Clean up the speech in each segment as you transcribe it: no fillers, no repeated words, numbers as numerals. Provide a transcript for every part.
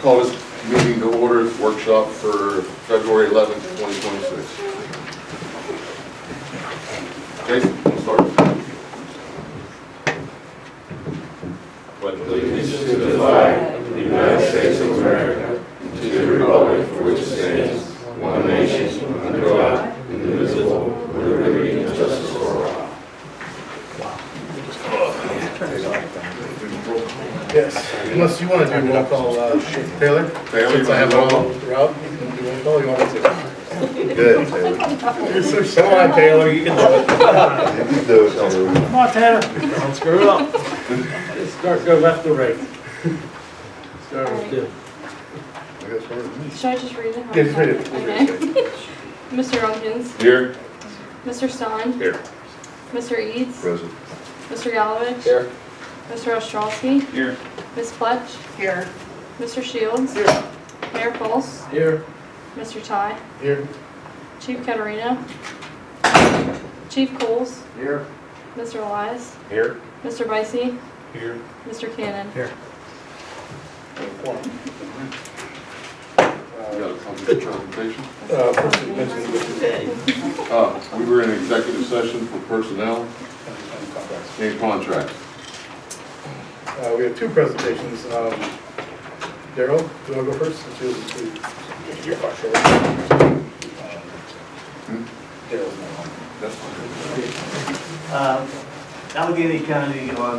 Call this meeting to order, workshop for February 11th, 2026. Jason, we'll start. Pledge allegiance to the flag of the United States of America, and to the republic for which it stands, one nation, under God, indivisible, with liberty and justice for all. Yes, unless you want to do roll call, Taylor? Taylor, Since I have you it wanna do all roll throughout, you can do roll call, you want me to? Good, Taylor. Come on, Taylor, you can do it. You can do it, Taylor. Come on, Tanner. Don't screw it up. Let's go left to right. Start with two. I guess we're- Should I just read it? Yeah, just read it. Okay. Mr. Elkins, Here. Mr. Stein, Here. Mr. Eads, Present. Mr. Galovich, Here. Mr. Ostrowski, Here. Ms. Pletch, Here. Mr. Shields, Mayor Pulse, Here. Mr. Ty, Here. Chief Katarina, Chief Coles, Here. Mr. Elias, Here. Mr. Bicey, Here. Mr. Cannon. Here. You got a complete presentation? First you mentioned We were in executive session for personnel contracts. and contracts. We have two presentations. Daryl, do you want to go first? Since you're far short. Daryl's not on. That's fine. Allegheny County on,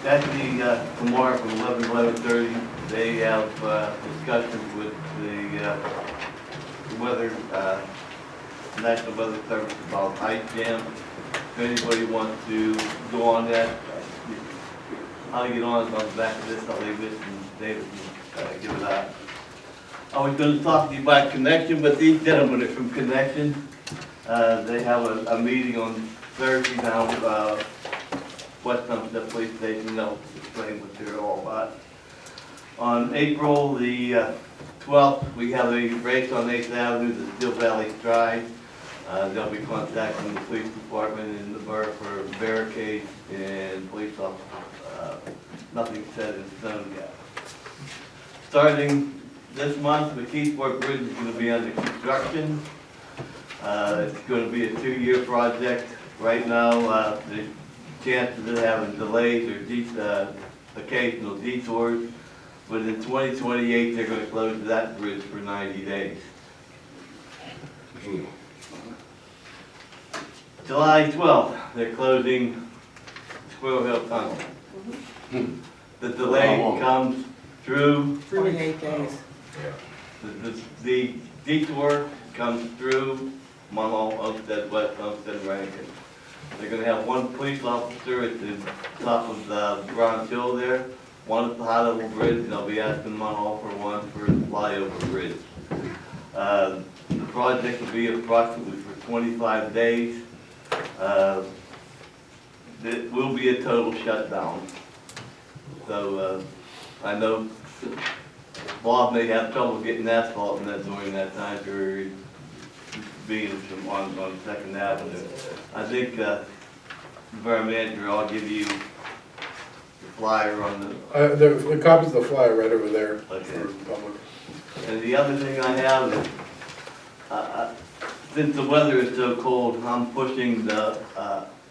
actually, tomorrow from 11 to 11:30, they have discussions with the weather, National Weather Service about ice jam. If anybody wants to go on that, I'll get on the back of this, I'll leave this, and David can give it out. I was going to talk to you about Connection, but these gentlemen are from Connection. They have a meeting on Thursday down West Hempstead Police Station. They'll explain what they're all about. On April the 12th, we have a race on 8th Avenue, the Steel Valley Stride. They'll be contacting the police department in the borough for barricades and police officers. Nothing set in stone yet. Starting this month, the Keithport Bridge is going to be under construction. It's going to be a 2-year project. Right now, the chances of having delays or occasional detours, but in 2028, they're going to close that bridge for 90 days. July 12th, they're closing Squirrel Hill Tunnel. The delay comes through 28 days. the detour comes through Munhall, Homestead, West Homestead, Rankin. They're going to have one police officer at the top of the Bronze Hill there, one at the high level bridge, and they'll be asking Munhall for one for the flyover bridge. The project will be approximately for 25 days. It will be a total shutdown. So I know Bob may have trouble getting asphalt in that during that time period, being on 2nd Avenue. I think, Borough Manager, I'll give you the flyer on The copies of the flyer right over there. Okay. For public. And the other thing I have is, since the weather is so cold, I'm pushing the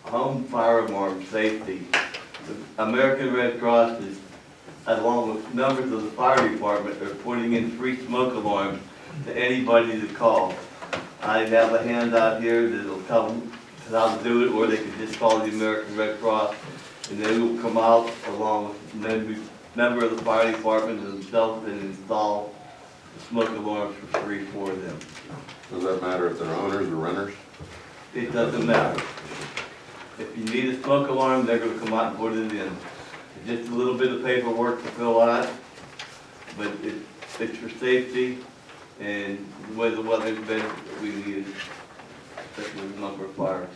home fire alarm safety. The American Red Cross is, along with members of the fire department, are putting in free smoke alarms to anybody to call. I have a handout here that'll tell them how to do it, or they can just call the American Red Cross, and they will come out along with a member of the fire department themselves and install the smoke alarms for free for them. Does that matter if they're owners or renters? It doesn't matter. If you need a smoke alarm, they're going to come out and put it in. It's just a little bit of paperwork to fill out, but it's for safety, and the way the weather's been, we need it, especially with the number of fires.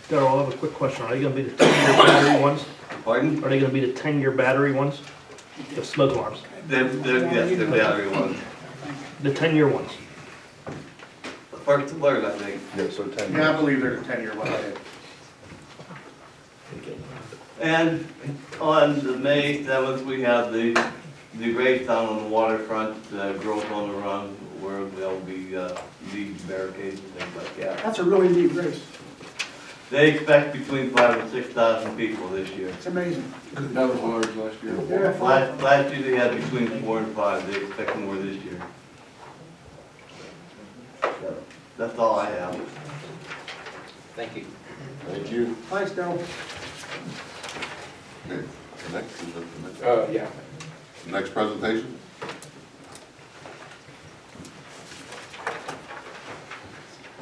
Darryl, I have a quick question. Are they gonna be the 10-year battery ones? Pardon? Are they gonna be the 10-year battery ones? The smoke alarms? Yes, they're battery ones. The 10-year ones? The first alert, I think. Yeah, so 10 Yeah, I years. believe they're 10-year one. And on the May 7th, we have the the race down on the waterfront, Growth on the Run, where there'll be lead barricades and things like that. That's a really neat race. They expect between 5,000 and 6,000 people this year. It's amazing. That was large last year. Yeah. Last year they had between 4 and 5. They expect more this year. That's all I have. Thank you. Thank you. Thanks, Daryl. Okay, next, is that the next? Yeah. Next presentation?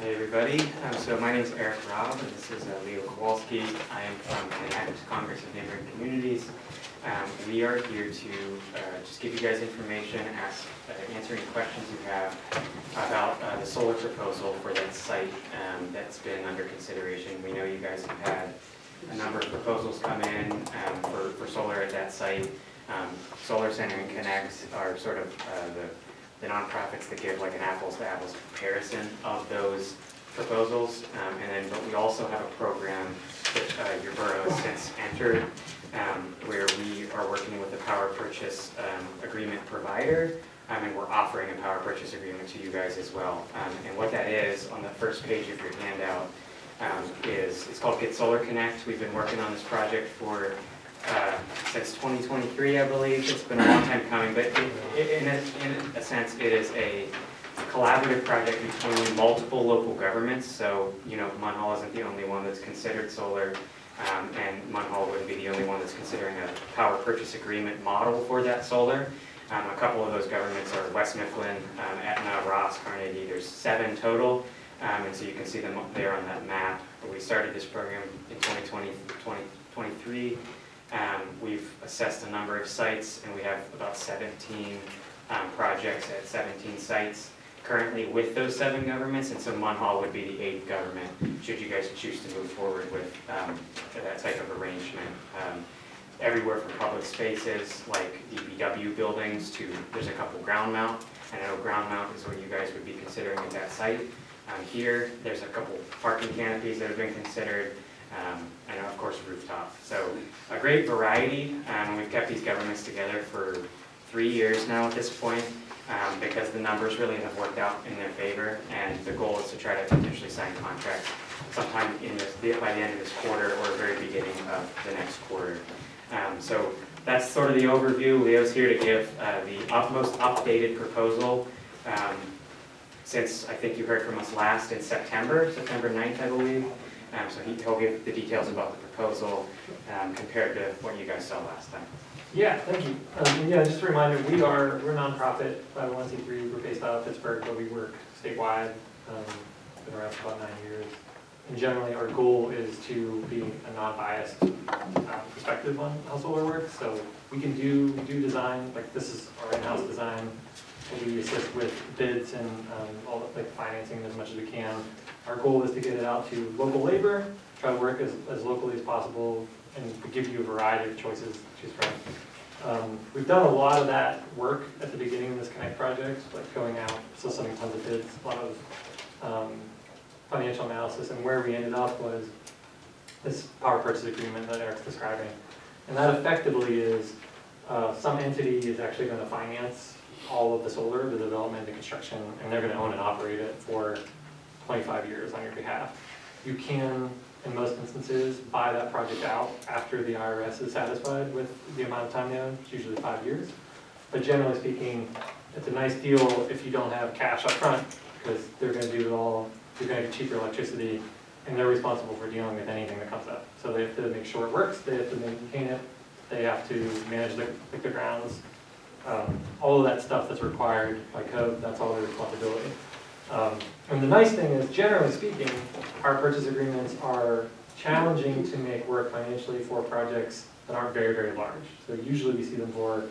Hey everybody, so my name is Eric Robb, and this is Leo Kowalski. I am from Connect, Congress of Neighboring Communities. We are here to just give you guys information, answer any questions you have about the solar proposal for that site that's been under consideration. We know you guys have had a number of proposals come in for solar at that site. Solar Center and Connect are sort of the nonprofits that give like an apples to apples comparison of those proposals. But we also have a program that your borough has since entered where we are working with a power purchase agreement provider, and we're offering a power purchase agreement to you guys as well. And what that is, on the first page of your handout, it's called Get Solar Connect. We've been working on this project for since 2023, I believe. It's been a long time coming, but in a sense, it is a collaborative project between multiple local governments. So, you know, Munhall isn't the only one that's considered solar, and Munhall wouldn't be the only one that's considering a power purchase agreement model for that solar. A couple of those governments are West Mifflin, Etna, Ross, Carnegie. There's 7 total, and so you can see them up there on that map. We started this program in 2023. We've assessed a number of sites, and we have about 17 projects at 17 sites currently with those 7 governments, and so Munhall would be the 8th government, should you guys choose to move forward with that type of arrangement. Everywhere from public spaces like DPW buildings to, there's a couple ground mount. I know ground mount is what you guys would be considering at that site. Here, there's a couple parking canopies that have been considered, and of course rooftop. So a great variety. We've kept these governments together for 3 years now at this point because the numbers really have worked out in their favor, and the goal is to try to potentially sign contracts sometime by the end of this quarter or very beginning of the next quarter. So that's sort of the overview. Leo's here to give the most updated proposal since I think you heard from us last in September 9th, I believe. So he'll give the details about the proposal compared to what you guys saw last time. Yeah, thank you. Yeah, just a reminder, we're a nonprofit, 501c3. We're based out of Pittsburgh, but we work statewide. Been around for about 9 years. And generally, our goal is to be a non-biased perspective on how solar works. So we can do design, like this is our in-house design. We assist with bids and all the financing as much as we can. Our goal is to get it out to local labor, try to work as locally as possible, and give you a variety of choices to choose from. We've done a lot of that work at the beginning of this Connect project, like going out, soliciting tons of bids, a lot of financial analysis, and where we ended up was this power purchase agreement that Eric's describing. And that effectively is some entity is actually going to finance all of the solar, the development, the construction, and they're going to own and operate it for 25 years on your behalf. You can, in most instances, buy that project out after the IRS is satisfied with the amount of time they own. It's usually 5 years. But generally speaking, it's a nice deal if you don't have cash up front, because they're going to do it all. You're going to get cheaper electricity, and they're responsible for dealing with anything that comes up. So they have to make sure it works. They have to maintain it. They have to manage the grounds. All of that stuff that's required by code, that's all their responsibility. And the nice thing is, generally speaking, our purchase agreements are challenging to make work financially for projects that aren't very, very large. So usually we see them for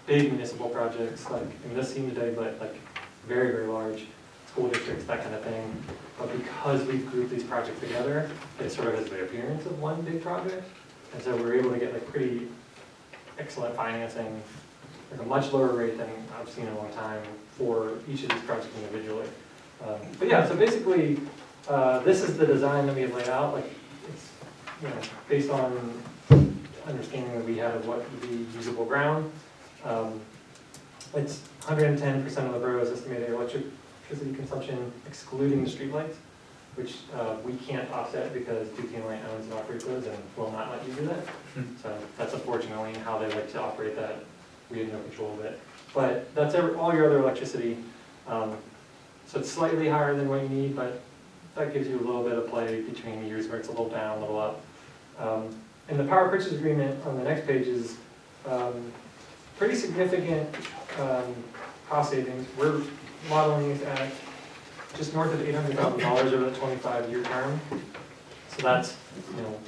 big municipal projects, like in this scene today, but like very, very large school districts, that kind of thing. But because we've grouped these projects together, it sort of has the appearance of one big project. And so we're able to get like pretty excellent financing at a much lower rate than I've seen in a long time for each of these projects individually. But yeah, so basically, this is the design that we have laid out. Like, it's based on understanding that we have of what would be usable ground. It's 110% of the borough's estimated electricity consumption excluding the streetlights, which we can't offset because Duke Light owns and operates those and will not let you do that. So that's unfortunately how they like to operate that. We have no control of it. But that's all your other electricity. So it's slightly higher than what you need, but that gives you a little bit of play between years where it's a little down, a little up. And the power purchase agreement on the next page is pretty significant cost savings. We're modeling it at just north of $800,000 over the 25-year term. So that's, you know,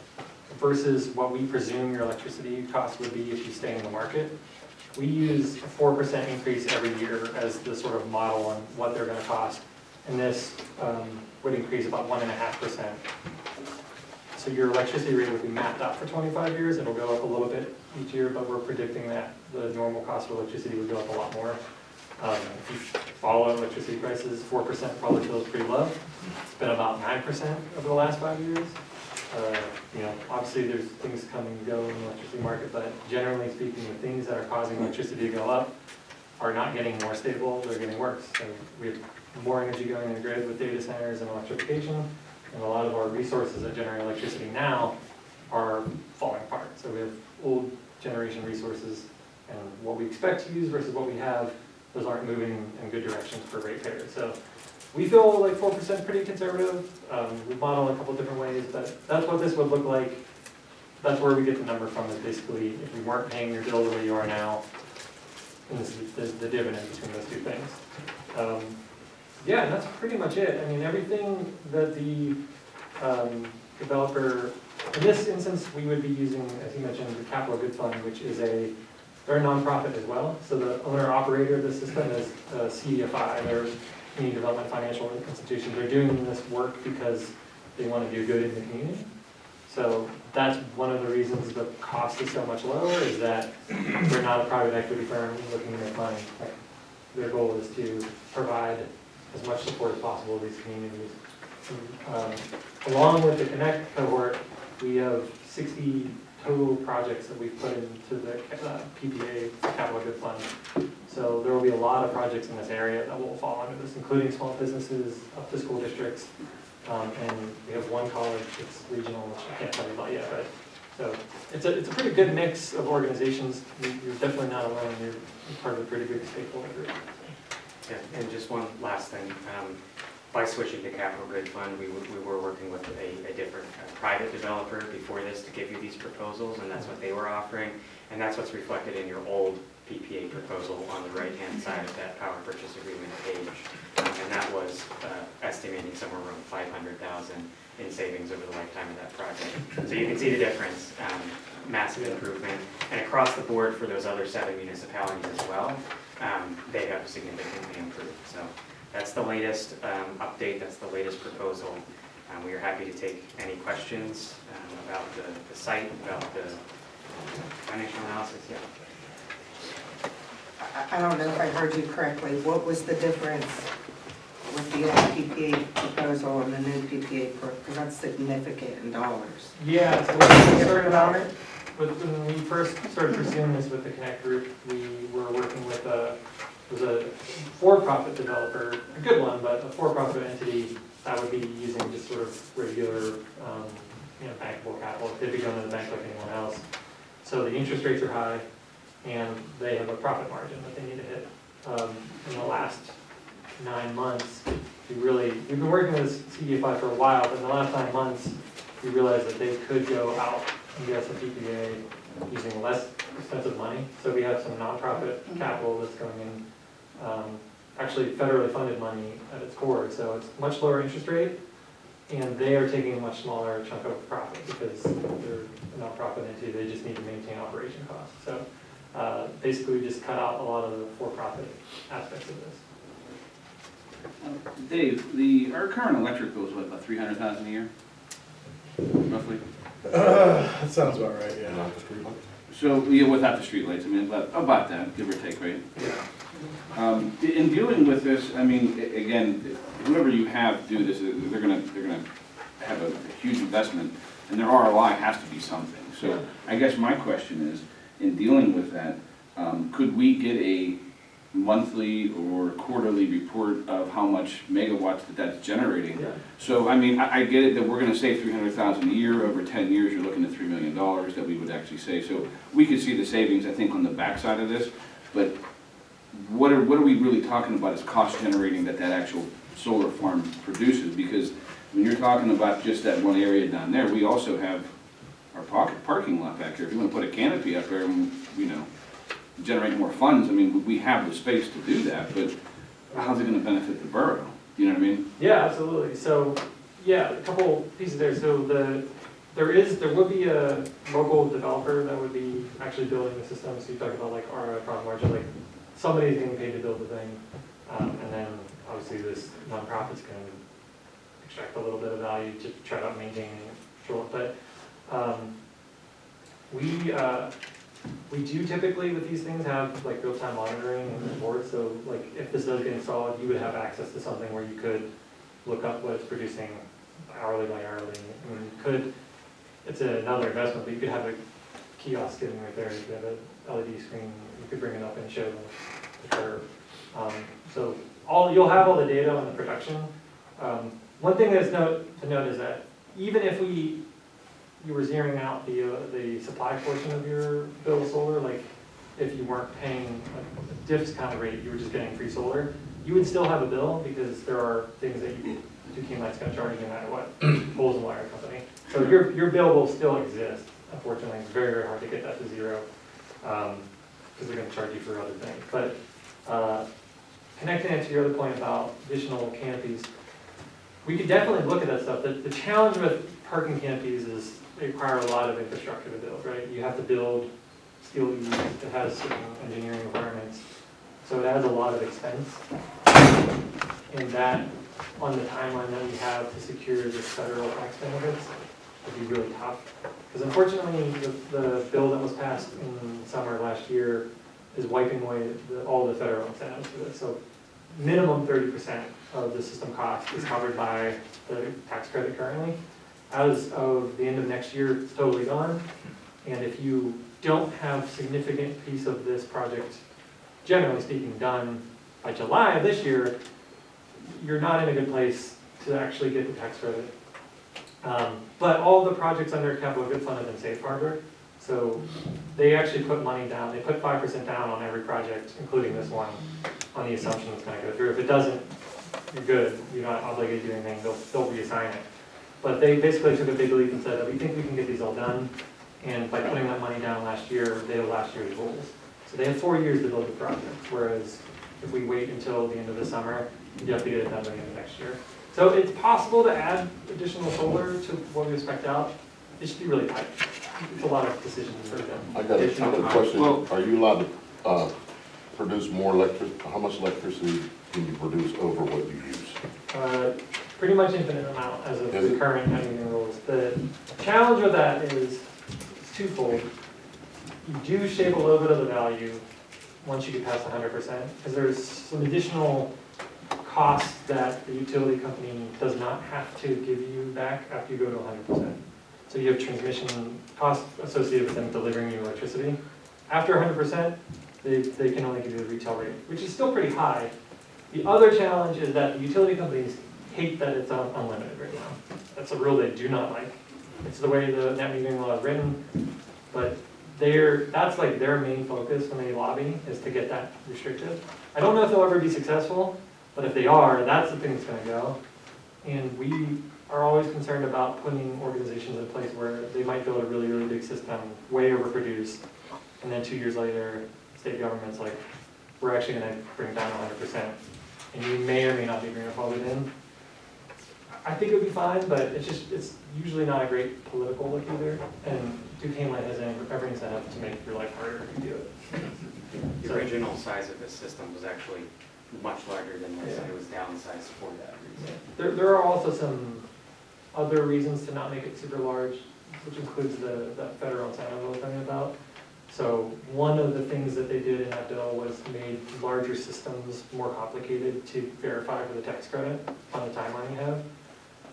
versus what we presume your electricity cost would be if you stay in the market. We use a 4% increase every year as the sort of model on what they're going to cost. And this would increase about 1.5%. So your electricity rate would be mapped out for 25 years. It'll go up a little bit each year, but we're predicting that the normal cost of electricity would go up a lot more. If you follow electricity prices, 4% probably feels pretty low. It's been about 9% over the last 5 years. You know, obviously there's things come and go in the electricity market, but generally speaking, the things that are causing electricity to go up are not getting more stable, they're getting worse. So we have more energy going in the grid with data centers and electrification, and a lot of our resources that generate electricity now are falling apart. So we have old generation resources, and what we expect to use versus what we have, those aren't moving in good directions for ratepayers. So we feel like 4% is pretty conservative. We model a couple different ways, but that's what this would look like. That's where we get the number from, is basically if we weren't paying your bill the way you are now, and this is the dividend between those two things. Yeah, and that's pretty much it. I mean, everything that the developer, in this instance, we would be using, as you mentioned, the Capital Good Fund, which is they're a nonprofit as well. So the owner-operator of the system is CDFI, they're Community Development Financial Institution. They're doing this work because they want to do good in the community. So that's one of the reasons the cost is so much lower, is that they're not a private equity firm looking to make money. Their goal is to provide as much support as possible to these communities. Along with the Connect cohort, we have 60 total projects that we've put into the PPA, Capital Good Fund. So there will be a lot of projects in this area that will fall under this, including small businesses, up to school districts, and we have one college that's regional, which I can't tell you about yet, but so it's a pretty good mix of organizations. You're definitely not alone. You're part of a pretty big stakeholder group. Yeah, and just one last thing. By switching to Capital Grid Fund, we were working with a different private developer before this to give you these proposals, and that's what they were offering. And that's what's reflected in your old PPA proposal on the right-hand side of that power purchase agreement page. And that was estimating somewhere around $500,000 in savings over the lifetime of that project. So you can see the difference, massive improvement. And across the board for those other 7 municipalities as well, they have significantly improved. So that's the latest update, that's the latest proposal. We are happy to take any questions about the site, about the financial analysis. Yeah. I don't know if I heard you correctly. What was the difference with the old PPA proposal and the new PPA, because that's significant in dollars? Yeah, so we started out when we first started pursuing this with the Connect group, we were working with it was a for-profit developer, a good one, but a for-profit entity that would be using just sort of regular, bankable capital. They'd be going to the bank like anyone else. So the interest rates are high, and they have a profit margin that they need to hit. In the last 9 months, we've been working with CDFI for a while, but in the last 9 months, we realized that they could go out and get us a PPA using less expensive money. So we have some nonprofit capital that's going in, actually federally funded money at its core. So it's much lower interest rate, and they are taking a much smaller chunk of profit because they're a nonprofit entity. They just need to maintain operation costs. So basically, we just cut out a lot of the for-profit aspects of this. Dave, our current electric bill is what, about $300,000 a year, roughly? That sounds about right, yeah. Not the streetlights? So, yeah, without the streetlights, I mean, about that, give or take, right? Yeah. In dealing with this, I mean, again, whoever you have do this, they're gonna have a huge investment, and their ROI has to be something. So, I guess my question is, in dealing with that, could we get monthly or quarterly report of how much megawatts that's generating. Yeah. So, I mean, I get it that we're gonna save 300,000 a year, over 10 years, you're looking at $3 million that we would actually save. So we could see the savings, I think, on the backside of this, but what are we really talking about as cost generating that actual solar farm produces? Because when you're talking about just that one area down there, we also have our parking lot back here. If you wanna put a canopy up there and, you know, generate more funds, I mean, we have the space to do that, but how's it gonna benefit the borough? You know what I mean? Yeah, absolutely. So, yeah, a couple pieces there. So there would be a local developer that would be actually building the system. So you talk about like ROI profit margin, like somebody's getting paid to build the thing. And then obviously this nonprofit's going to extract a little bit of value to try to maintain and control it. But we do typically with these things have like real-time monitoring and reports. So like if this does get installed, you would have access to something where you could look up what it's producing hourly by hourly. I mean, you could, it's another investment, but you could have a kiosk sitting right there. You could have an LED screen. You could bring it up and show the curve. So you'll have all the data on the production. One thing that's to note is that even if you were zeroing out the supply portion of your bill of solar, like if you weren't paying a DIF's kind of rate, you were just getting free solar, you would still have a bill because there are things that Duquesne Light's going to charge you no matter what, poles and wire company. So your bill will still exist. Unfortunately, it's very, very hard to get that to zero because they're going to charge you for other things. But connecting it to your other point about additional canopies, we could definitely look at that stuff. The challenge with parking canopies is they require a lot of infrastructure to build, right? You have to build steel eaves, it has certain engineering requirements, so it adds a lot of expense. And that, on the timeline that we have to secure the federal tax benefits, would be really tough. Because unfortunately, the bill that was passed in summer last year is wiping away all the federal incentives for this. So minimum 30% of the system cost is covered by the tax credit currently. As of the end of next year, it's totally gone. And if you don't have significant piece of this project, generally speaking, done by July of this year, you're not in a good place to actually get the tax credit. But all the projects under Capital Good Fund have been safe harbor. So they actually put money down. They put 5% down on every project, including this one, on the assumption it's going to go through. If it doesn't, you're good. You're not obligated to do anything. They'll reassign it. But they basically took a big leap and said that we think we can get these all done. And by putting that money down last year, they have last year's goals. So they have 4 years to build the project. Whereas if we wait until the end of the summer, you have to get it done by the end of next year. So it's possible to add additional solar to what we expect out. It should be really tight. It's a lot of decisions to make. I got a question. Are you allowed to produce more how much electricity can you produce over what you use? Pretty much infinite amount as of the current timing rules. The challenge with that is it's twofold. You do shave a little bit of the value once you get past 100%, because there's some additional costs that the utility company does not have to give you back after you go to 100%. So you have transmission costs associated with them delivering you electricity. After 100%, they can only give you the retail rate, which is still pretty high. The other challenge is that the utility companies hate that it's unlimited right now. That's a rule they do not like. It's the way the net metering law is written, but that's like their main focus when they lobby, is to get that restricted. I don't know if they'll ever be successful, but if they are, that's the thing that's going to go. And we are always concerned about putting organizations in place where they might build a really, really big system, way overproduce, and then 2 years later, state government's like, we're actually going to bring it down to 100%. And you may or may not be grandfathered in. I think it would be fine, but it's usually not a great political look either. And Duquesne Light has every incentive to make your life harder if you do it. The original size of this system was actually much larger than this, and it was downsized for that reason. There are also some other reasons to not make it super large, which includes the federal incentive I was talking about. So one of the things that they did in that bill was made larger systems more complicated to verify for the tax credit on the timeline you have.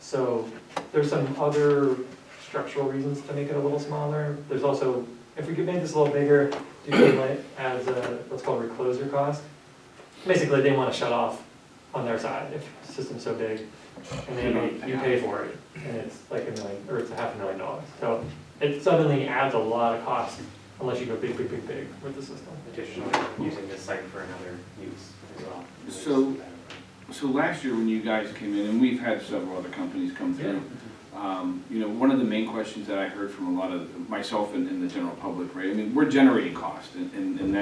So there's some other structural reasons to make it a little smaller. There's also, if we could make this a little bigger, Duquesne Light adds what's called recloser cost. basically they want to shut off on their side if the system's so big. And then you pay for it, and it's like $1 million, or it's $500,000. So it suddenly adds a lot of cost unless you go big with the system. Additionally, using this site for another use as well. So last year when you guys came in, and we've had several other companies come through, you know, one of the main questions that I heard from a lot of myself and the general public, right? I mean, we're generating cost, and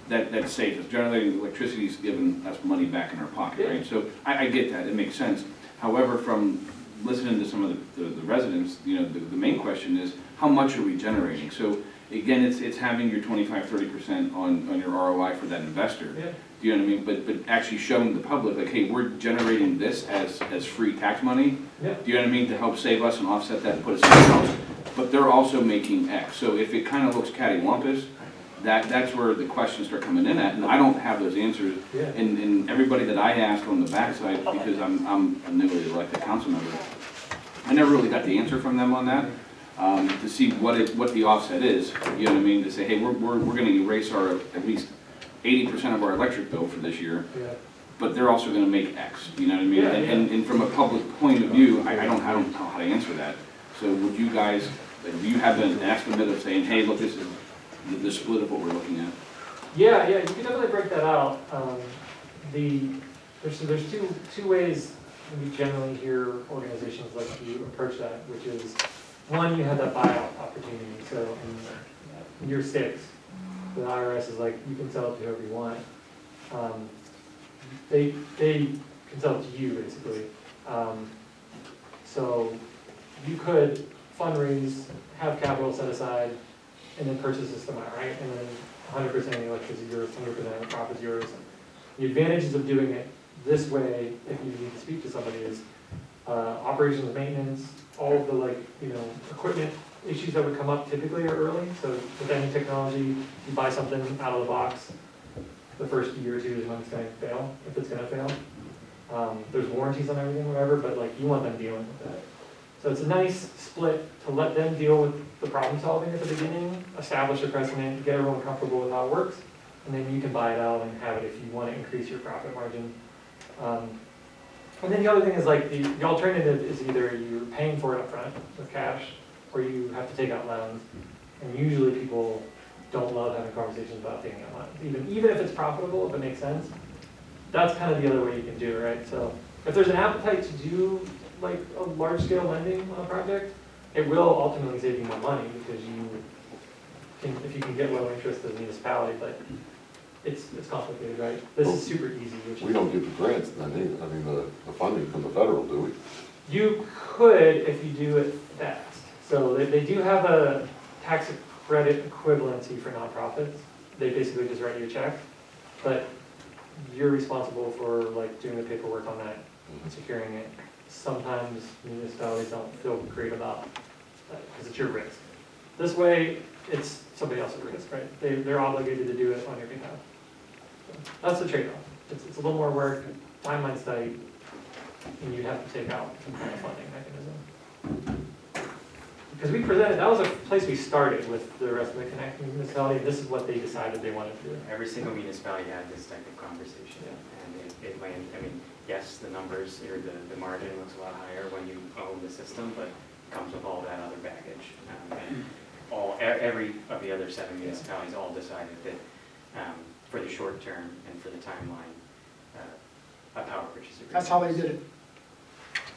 that's safe. It's generating electricity is giving us money back in our pocket, right? So I get that, it makes sense. However, from listening to some of the residents, you know, the main question is, how much are we generating? So again, it's having your 25-30% on your ROI for that investor. Yeah. Do you know what I mean? But actually showing the public, like, hey, we're generating this as free tax money. Yeah. Do you know what I mean? To help save us and offset that and put us somewhere else. But they're also making X. So if it kind of looks cattywampus, that's where the questions start coming in at, and I don't have those answers. Yeah. And everybody that I asked on the backside, because I'm a newly elected council member, I never really got the answer from them on that, to see what the offset is. You know what I mean? To say, hey, we're going to erase our at least 80% of our electric bill for this year, but they're also going to make X. You know what I mean? Yeah, and from a public point of view, I don't know how to answer that. So would you guys, do you have an estimate of saying, hey, look, this is the split of what we're looking at? Yeah, you can definitely break that out. There's two ways we generally hear organizations like you approach that, which is, one, you have that buyout opportunity. So in year 6, the IRS is like, you can sell it to whoever you want. They can sell it to you, basically. So you could fundraise, have capital set aside, and then purchase the system out, right? And then 100% of the electricity is yours, 100% of the profit is yours. The advantages of doing it this way, if you need to speak to somebody, is operations, maintenance, all of the equipment issues that would come up typically are early. So with any technology, you buy something out of the box, the first year or two is when it's going to fail, if it's going to fail. There's warranties on everything, whatever, but you want them dealing with that. So it's a nice split to let them deal with the problem solving at the beginning, establish a precedent, get everyone comfortable with how it works, and then you can buy it out and have it if you want to increase your profit margin. And then the other thing is the alternative is either you're paying for it up front with cash, or you have to take out loans. And usually people don't love having conversations about taking out loans, even if it's profitable, if it makes sense. That's kind of the other way you can do it, right? So if there's an appetite to do a large-scale lending on a project, it will ultimately save you more money because if you can get low interest as a municipality, but it's complicated, right? This is super easy. We don't get the grants then either. I mean, the funding from the federal, do we? You could if you do it fast. So they do have a tax credit equivalency for nonprofits. They basically just write you a check, but you're responsible for doing the paperwork on that and securing it. Sometimes municipalities don't feel great about that because it's your risk. This way, it's somebody else's risk, right? They're obligated to do it on your behalf. So that's the trade-off. It's a little more work, timeline's tight, and you have to take out some kind of funding mechanism. Because we presented, that was a place we started with the rest of the connecting municipality, and this is what they decided they wanted to do. Every single municipality had this type of conversation, and it landed. I mean, yes, the numbers or the margin looks a lot higher when you own the system, but it comes with all that other baggage. And every of the other 7 municipalities all decided that for the short term and for the timeline, a power purchase agreement. That's how they did it.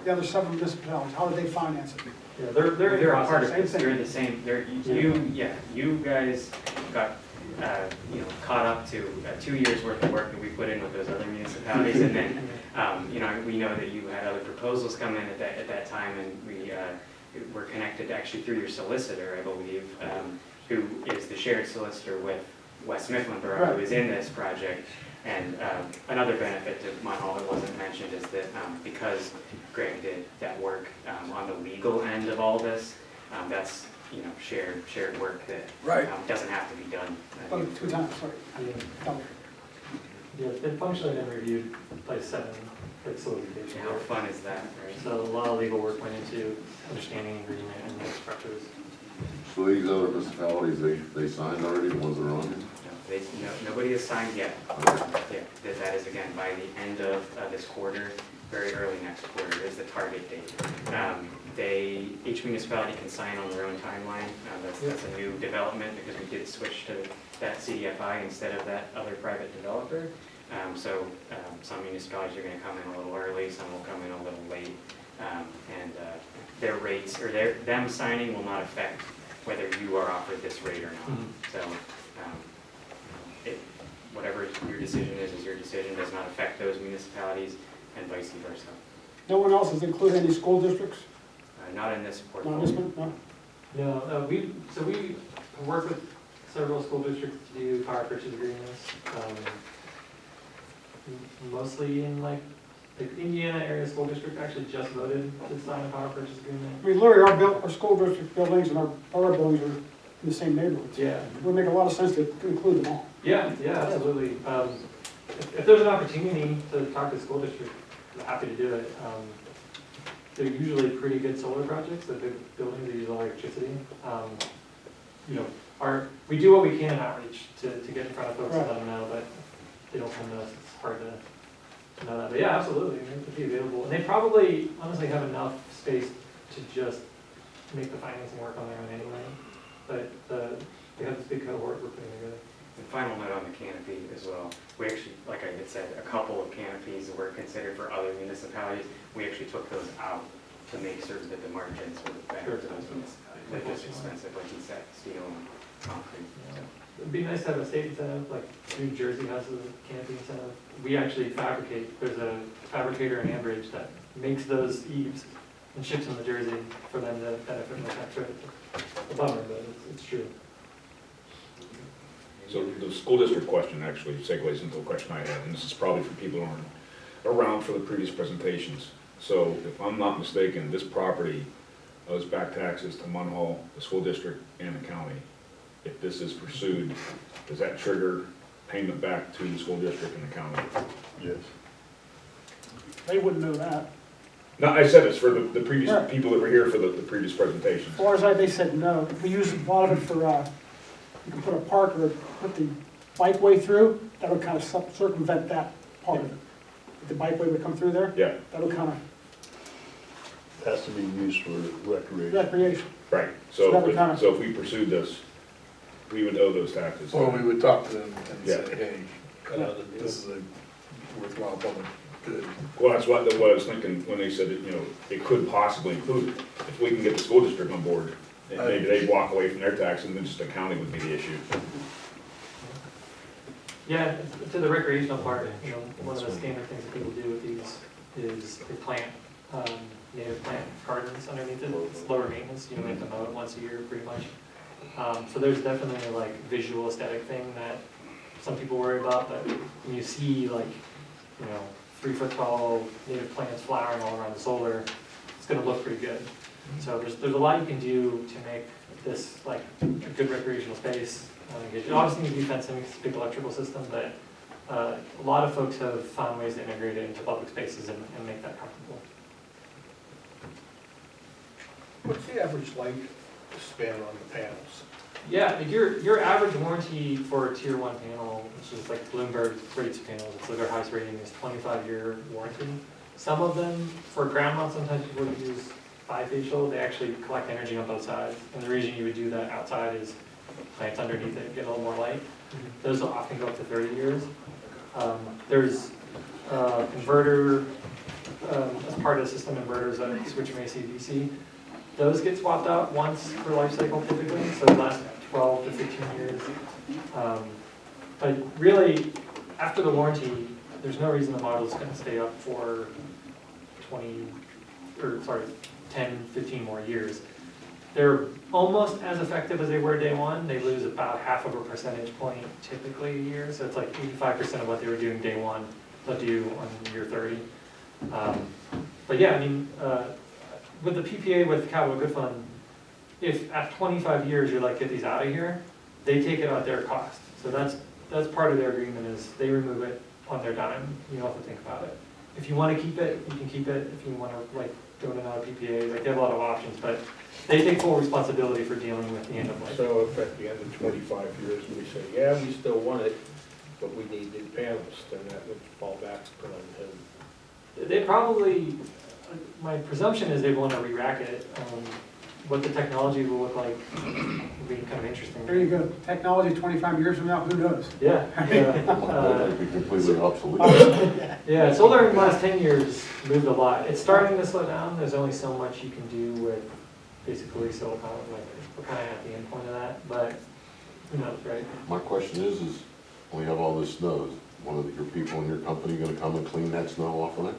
The other 7 municipalities, how did they finance it? Yeah, they're a part of same it. thing. They're in the same. You guys got caught up to 2 years worth of work that we put in with those other municipalities, and then we know that you had other proposals come in at that time, and we were connected actually through your solicitor, I believe, who is the shared solicitor with West Mifflin Borough, who is in this project. And another benefit to Munhall that wasn't mentioned is that because Greg did that work on the legal end of all this, that's shared work that doesn't have to be done. 2 times, sorry. Double. Yeah, it's been functionally been reviewed by 7 solicitations. How fun is that, right? So a lot of legal work went into understanding agreement and the structures. So these other municipalities, they signed already, the ones that are on here? Nobody has signed yet. That is again by the end of this quarter, very early next quarter is the target date. Each municipality can sign on their own timeline. That's a new development because we did switch to that CDFI instead of that other private developer. Some municipalities are going to come in a little early, some will come in a little late, and their rates or them signing will not affect whether you are offered this rate or not. So whatever your decision is your decision, does not affect those municipalities and vice versa. No one else has included any school districts? Not in this portfolio. Not this one, no? No, we work with several school districts to do power purchase agreements. Mostly in like the Indiana area school district actually just voted to sign a power purchase agreement. I mean, literally, our school district buildings and our borough buildings are in the same neighborhoods. Yeah. It would make a lot of sense to include them all. Yeah, absolutely. If there's an opportunity to talk to the school district, I'm happy to do it. They're usually pretty good solar projects, the big buildings that use electricity. We do what we can in outreach to get in front of folks and let them know, but they don't come to us, it's hard to know that. But yeah, absolutely, they could be available. And they probably honestly have enough space to just make the financing work on their own anyway. But they have this big cohort we're putting together. And final note on the canopy as well. We actually, like I had said, a couple of canopies were considered for other municipalities. We actually took those out to make certain that the margins were better for those municipalities. They're just expensive, like you said, steel and concrete. So. It'd be nice to have a state incentive, like New Jersey has a canopy incentive. We actually fabricate, there's a fabricator in Ambridge that makes those eaves and ships them to Jersey for them to benefit from the tax credit. A bummer, but it's true. So the school district question actually segues into a question I had, and this is probably for people who aren't around for the previous presentations. So if I'm not mistaken, this property owes back taxes to Munhall, the school district, and the county. If this is pursued, does that trigger payment back to the school district and the county? Yes. They wouldn't know that. No, I said it's for the previous people that were here for the previous presentations. As far as they said no. If we use a lot of it for, you can put a park or put the bikeway through, that would kind of circumvent that part of it. If the bikeway would come through there, Yeah, that would kind of Has to be used for recreation. recreation. right. So that So, would kind of- so if we pursued this, we would owe those taxes. Or we would talk to them and Yeah. say, hey, this is a worthwhile public good. Well, that's what I was thinking when they said that, it could possibly include it. If we can get the school district on board, and maybe they'd walk away from their taxes and then just the county would be the issue. Yeah, to the recreational part, one of the standard things that people do with these is they plant native plant gardens underneath it. It's lower maintenance, you have to mow it once a year pretty much. So there's definitely like visual aesthetic thing that some people worry about, but when you see 3-foot tall native plants flowering all around the solar, it's gonna look pretty good. So there's a lot you can do to make this like a good recreational space. It obviously needs to be fenced in, it's a big electrical system, but a lot of folks have found ways to integrate it into public spaces and make that comfortable. What's the average lifespan on the panels? Yeah, your average warranty for a tier 1 panel, which is like Bloomberg rates panels, it's like their highest rating is 25-year warranty. Some of them, for ground mount, sometimes people use bifacial, they actually collect energy on both sides. And the reason you would do that outside is plants underneath it get a little more light. Those will often go up to 30 years. There's a converter, as part of the system inverters that switch from AC to DC. Those get swapped out once per life cycle typically, so they last 12 to 15 years. But really, after the warranty, there's no reason the model is going to stay up for 10, 15 more years. They're almost as effective as they were day one. They lose about half of a percentage point typically a year, so it's like 85% of what they were doing day one they'll do on year 30. But yeah, I mean, with the PPA with Capital Good Fund, if at 25 years you're like, get these out of here, they take it at their cost. So that's part of their agreement is they remove it on their dime. You don't have to think about it. If you want to keep it, you can keep it. If you want to doing another PPA, like they have a lot of options, but they take full responsibility for dealing with the end of life. So if at the end of 25 years, we say, yeah, we still want it, but we need new panels, then that would fall back on him. They probably, my presumption is they want to re-rack it. What the technology will look like will be kind of interesting. There you go, technology 25 years from now, who knows? Yeah, yeah. It'd be completely obsolete. Yeah, solar in the last 10 years moved a lot. It's starting to slow down. There's only so much you can do with basically silicon. Like, we're kind of at the end point of that, but who knows, right? My question is when we have all this snow, is one of your people in your company gonna come and clean that snow off of it?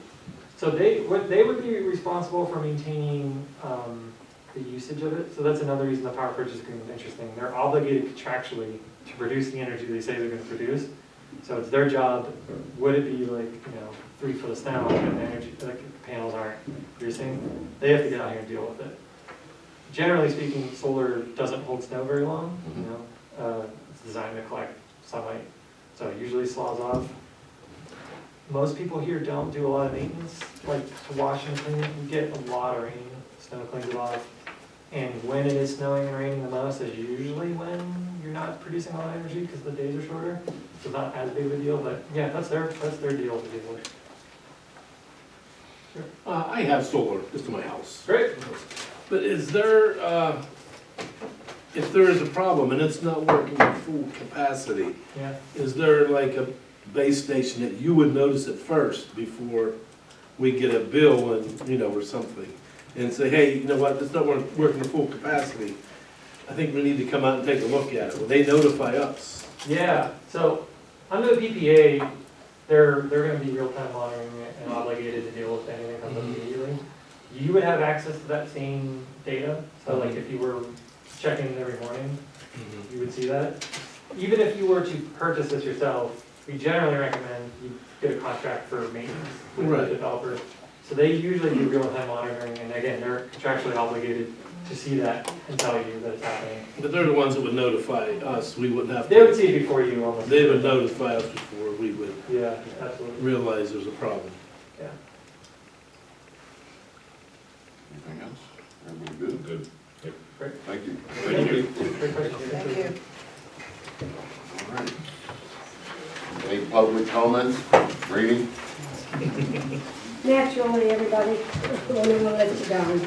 So they would be responsible for maintaining the usage of it. So that's another reason the power purchase agreement is interesting. They're obligated contractually to produce the energy they say they're going to produce. So it's their job. Would it be like, 3 foot of snow and the energy, like the panels aren't producing? They have to get out here and deal with it. Generally speaking, solar doesn't hold snow very long. It's designed to collect sunlight, so it usually slows off. Most people here don't do a lot of maintenance, like to wash and clean it. You get a lot of rain, snow cleans it off. And when it is snowing and raining the most is usually when you're not producing a lot of energy because the days are shorter. So it's not as big of a deal, but yeah, that's their deal to deal with. Sure. I have solar just in my house. Great. But is there, if there is a problem and it's not working at full capacity, Yeah. is there like a base station that you would notice it first before we get a bill and, or something? And say, hey, you know what, it's not working at full capacity. I think we need to come out and take a look at it. Will they notify us? Yeah, so under the PPA, they're going to be real-time monitoring it and obligated to deal with anything that comes up immediately. You would have access to that same data. So like if you were checking it every morning, you would see that. Even if you were to purchase this yourself, we generally recommend you get a contract for maintenance with the developer. So they usually do real-time monitoring, and again, they're contractually obligated to see that and tell you that it's happening. But they're the ones that would notify us. We wouldn't have to. They would see it before you almost. They would notify us before we would Yeah, absolutely. realize there's a problem. Yeah. Anything else? Everybody good? Good. Great. Thank you. Thank you. Great question. Thank you. All right. Any public comments? Reading? Naturally, everybody, only will let you down.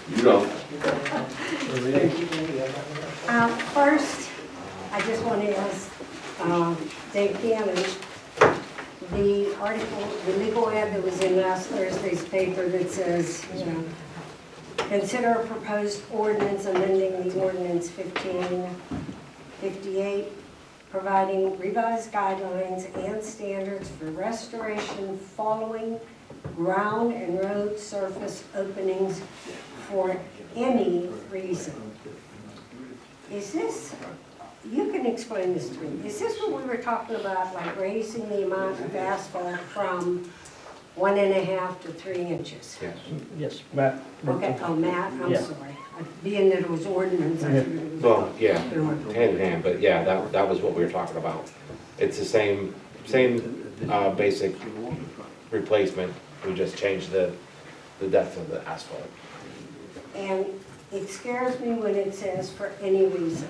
You don't. First, I just want to ask Dave Cannon, the article, the legal ad that was in last Thursday's paper that says, consider a proposed ordinance amending the ordinance 1558, providing revised guidelines and standards for restoration following ground and road surface openings for any reason. Is this, you can explain this to me, is this what we were talking about, like raising the amount of asphalt from 1.5 to 3 inches? Yes, Matt. Okay, oh, Matt, I'm Yeah. sorry. Being that it was ordinance, I figured it was. Well, yeah, hand in hand, but yeah, that was what we were talking about. It's the same basic replacement, we just changed the depth of the asphalt. And it scares me when it says for any reason.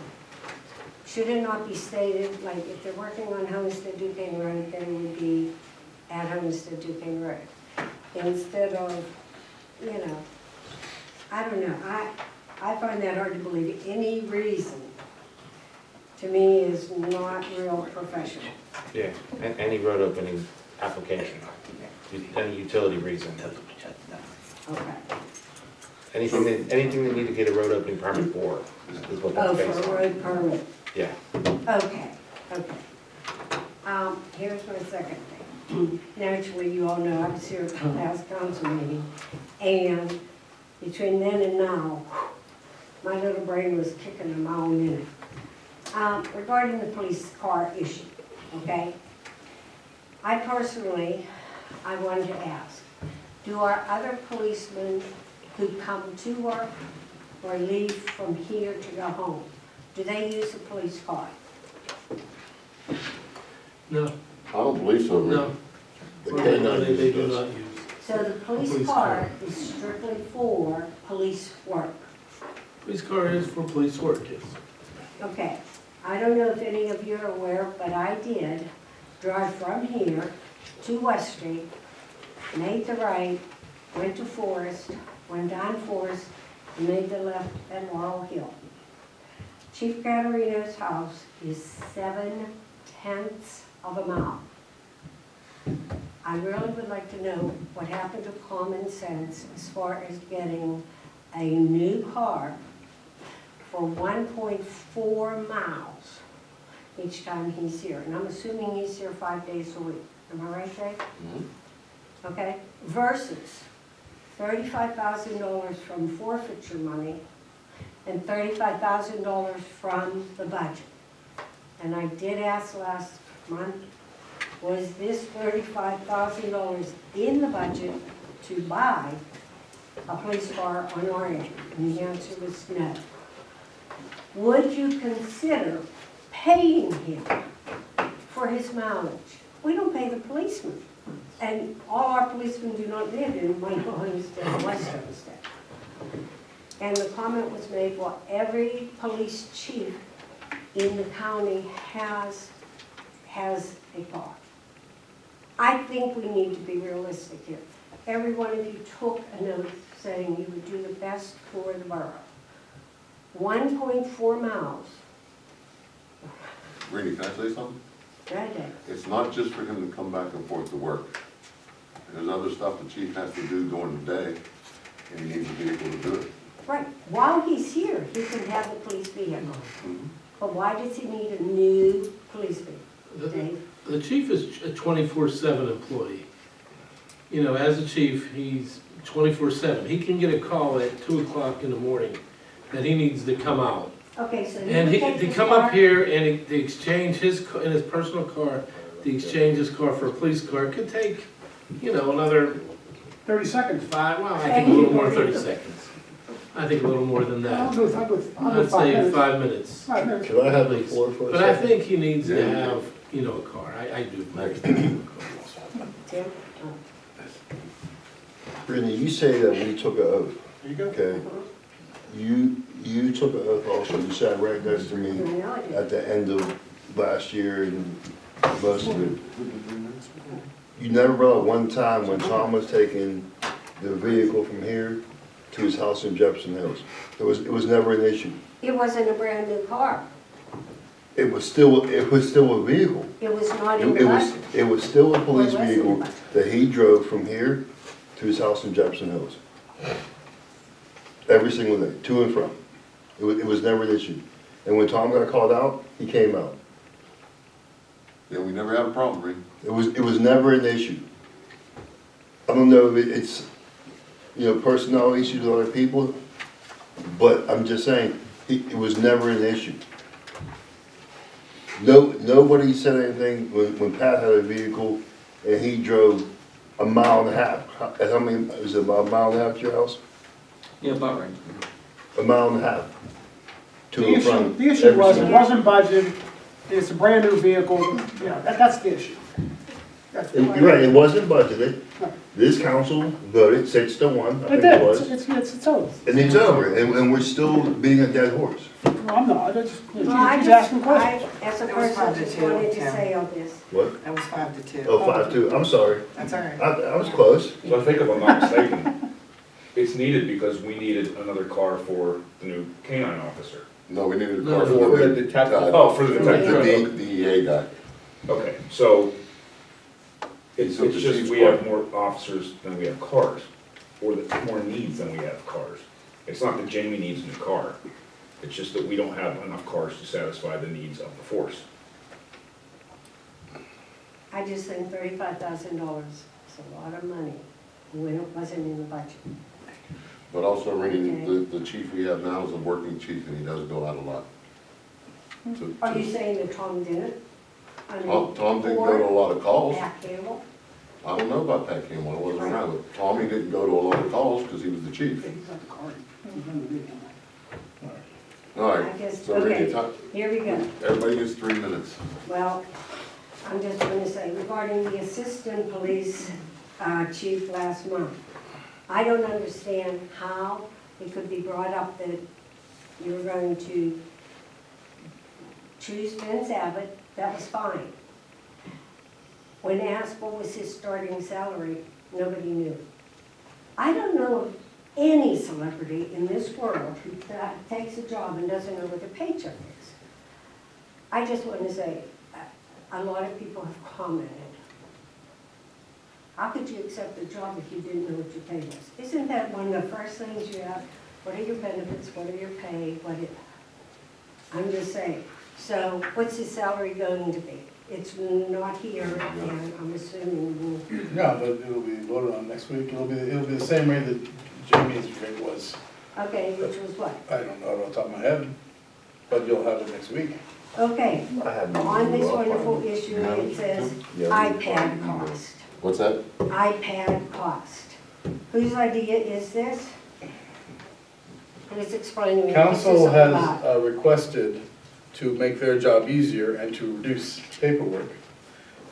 Should it not be stated, like if they're working on Homestead Duquesne Road, then it would be at Homestead Duquesne Road? Instead of, I don't know, I find that hard to believe. Any reason, to me, is not real professional. Yeah, and any road opening application, any utility reason. Okay. Anything that need to get a road opening permit for is what Oh, that's based for a on. road permit. Yeah. Okay. Here's my second thing. Naturally, you all know I was here at the last council meeting, and between then and now, my little brain was kicking a mile a minute. Regarding the police car issue, okay? I wanted to ask, do our other policemen who come to work or leave from here to go home, do they use a police car? No, I don't believe so. no. They cannot They do use not this. use. So the police Police car car. is strictly for police work. Police car is for police work, yes. Okay, I don't know if any of you are aware, but I did drive from here to West Street, made the right, went to Forest, went down Forest, and made the left at Laurel Hill. Chief Caterino's house is 7/10 of a mile. I really would like to know what happened to common sense as far as getting a new car for 1.4 miles each time he's here. And I'm assuming he's here 5 days a week. Am I right, Dave? Okay, versus $35,000 from forfeiture money and $35,000 from the budget. And I did ask last month, was this $35,000 in the budget to buy a police car on our end? And the answer was no. Would you consider paying him for his mileage? We don't pay the policemen. And all our policemen do not live in Munhall Homestead, West Homestead. And the comment was made, well, every police chief in the county has a car. I think we need to be realistic here. Every one of you took an oath saying you would do the best for the borough. 1.4 miles. Randy, can I say something? That day. It's not just for him to come back and forth to work. There's other stuff the chief has to do during the day, and he needs a vehicle to do it. Right. While he's here, he can have the police vehicle. But why does he need a new police vehicle, Dave? The chief is a 24/7 employee. You know, as a chief, he's 24/7. He can get a call at 2 o'clock in the morning that he needs to come out. Okay, so And you take to the come car. up here and to exchange in his personal car, to exchange his car for a police car, it could take, you know, another 30 seconds. I think a little more than 30 seconds. I think a little more than I'll that. do I'd 5 say minutes. 5 minutes. 5 minutes. Can I have the floor for a But I second? think he needs to Yeah. have, you know, a car. I do. Tim? Brittany, you say that we took an oath, There you go. okay? You took an oath also, you sat right next to me I know I did. at the end of last year and most of it. You never brought up one time when Tom was taking the vehicle from here to his house in Jefferson Hills. It was never an issue. It wasn't a brand new car. It was still a vehicle. It was not in the budget. It was still a police Well, it was in the vehicle budget. that he drove from here to his house in Jefferson Hills. Every single day, to and from. It was never an issue. And when Tom got called out, he came out. Yeah, we never had a problem, Randy. It was never an issue. I don't know if it's, personnel issues with other people, but I'm just saying, it was never an issue. Nobody said anything when Pat had a vehicle and he drove a mile and a half. How many, was it about a mile and a half to your house? Yeah, about right. A mile and a half. To The and issue, from. the issue every was, it single- wasn't budgeted, it's a brand new vehicle, that's the issue. That's You're right, it wasn't budgeted. This council voted 6-1, I It think did, it was. it's over. And it's over, and we're still beating a dead horse. Well, I'm not, I just, Well, I she's asking questions. as a That was person, 5 to just 2, wanted to Tim. say all this. What? That was 5 to 2. Oh, 5-2, I'm sorry. That's all right. I was close. So I think if I'm not mistaken, it's needed because we needed another car for the new canine officer. No, we needed a No, car no, for for the, the detective. Oh, for the detective. the DEA guy. Okay, so it's So the just chief's we car. have more officers than we have cars, or more needs than we have cars. It's not that Jamie needs a new car, it's just that we don't have enough cars to satisfy the needs of the force. I just think $35,000 is a lot of money when it wasn't in the budget. But also, Randy, Okay. the chief we have now is a working chief and he does go out a lot. Are you saying that Tom didn't? I mean, Tom didn't go to a lot of calls. Pat Campbell? I don't know about Pat Campbell, I wasn't around, but Tommy didn't go to a lot of calls because he was the chief. He's got the card. He's done the vehicle. All I right, guess, so Randy, okay, here we go. everybody gets 3 minutes. Well, I'm just going to say regarding the assistant police chief last month. I don't understand how it could be brought up that you were going to choose Vince Abbott, that was fine. When asked what was his starting salary, nobody knew. I don't know of any celebrity in this world who takes a job and doesn't know what their paycheck is. I just want to say, a lot of people have commented. How could you accept a job if you didn't know what your pay was? Isn't that one of the first things you ask? What are your benefits? What are your pay? I'm just saying. So what's his salary going to be? It's not here, and I'm assuming No, but it'll be voted on next week. It'll be the same rate that Jamie's rate was. okay, which was what? I don't know off the top of my head, but you'll have it next week. Okay, I had no on this clue. wonderful issue, it says iPad cost. What's that? iPad cost. Whose idea is this? Please explain to me. What's this Council all has about? requested to make their job easier and to reduce paperwork,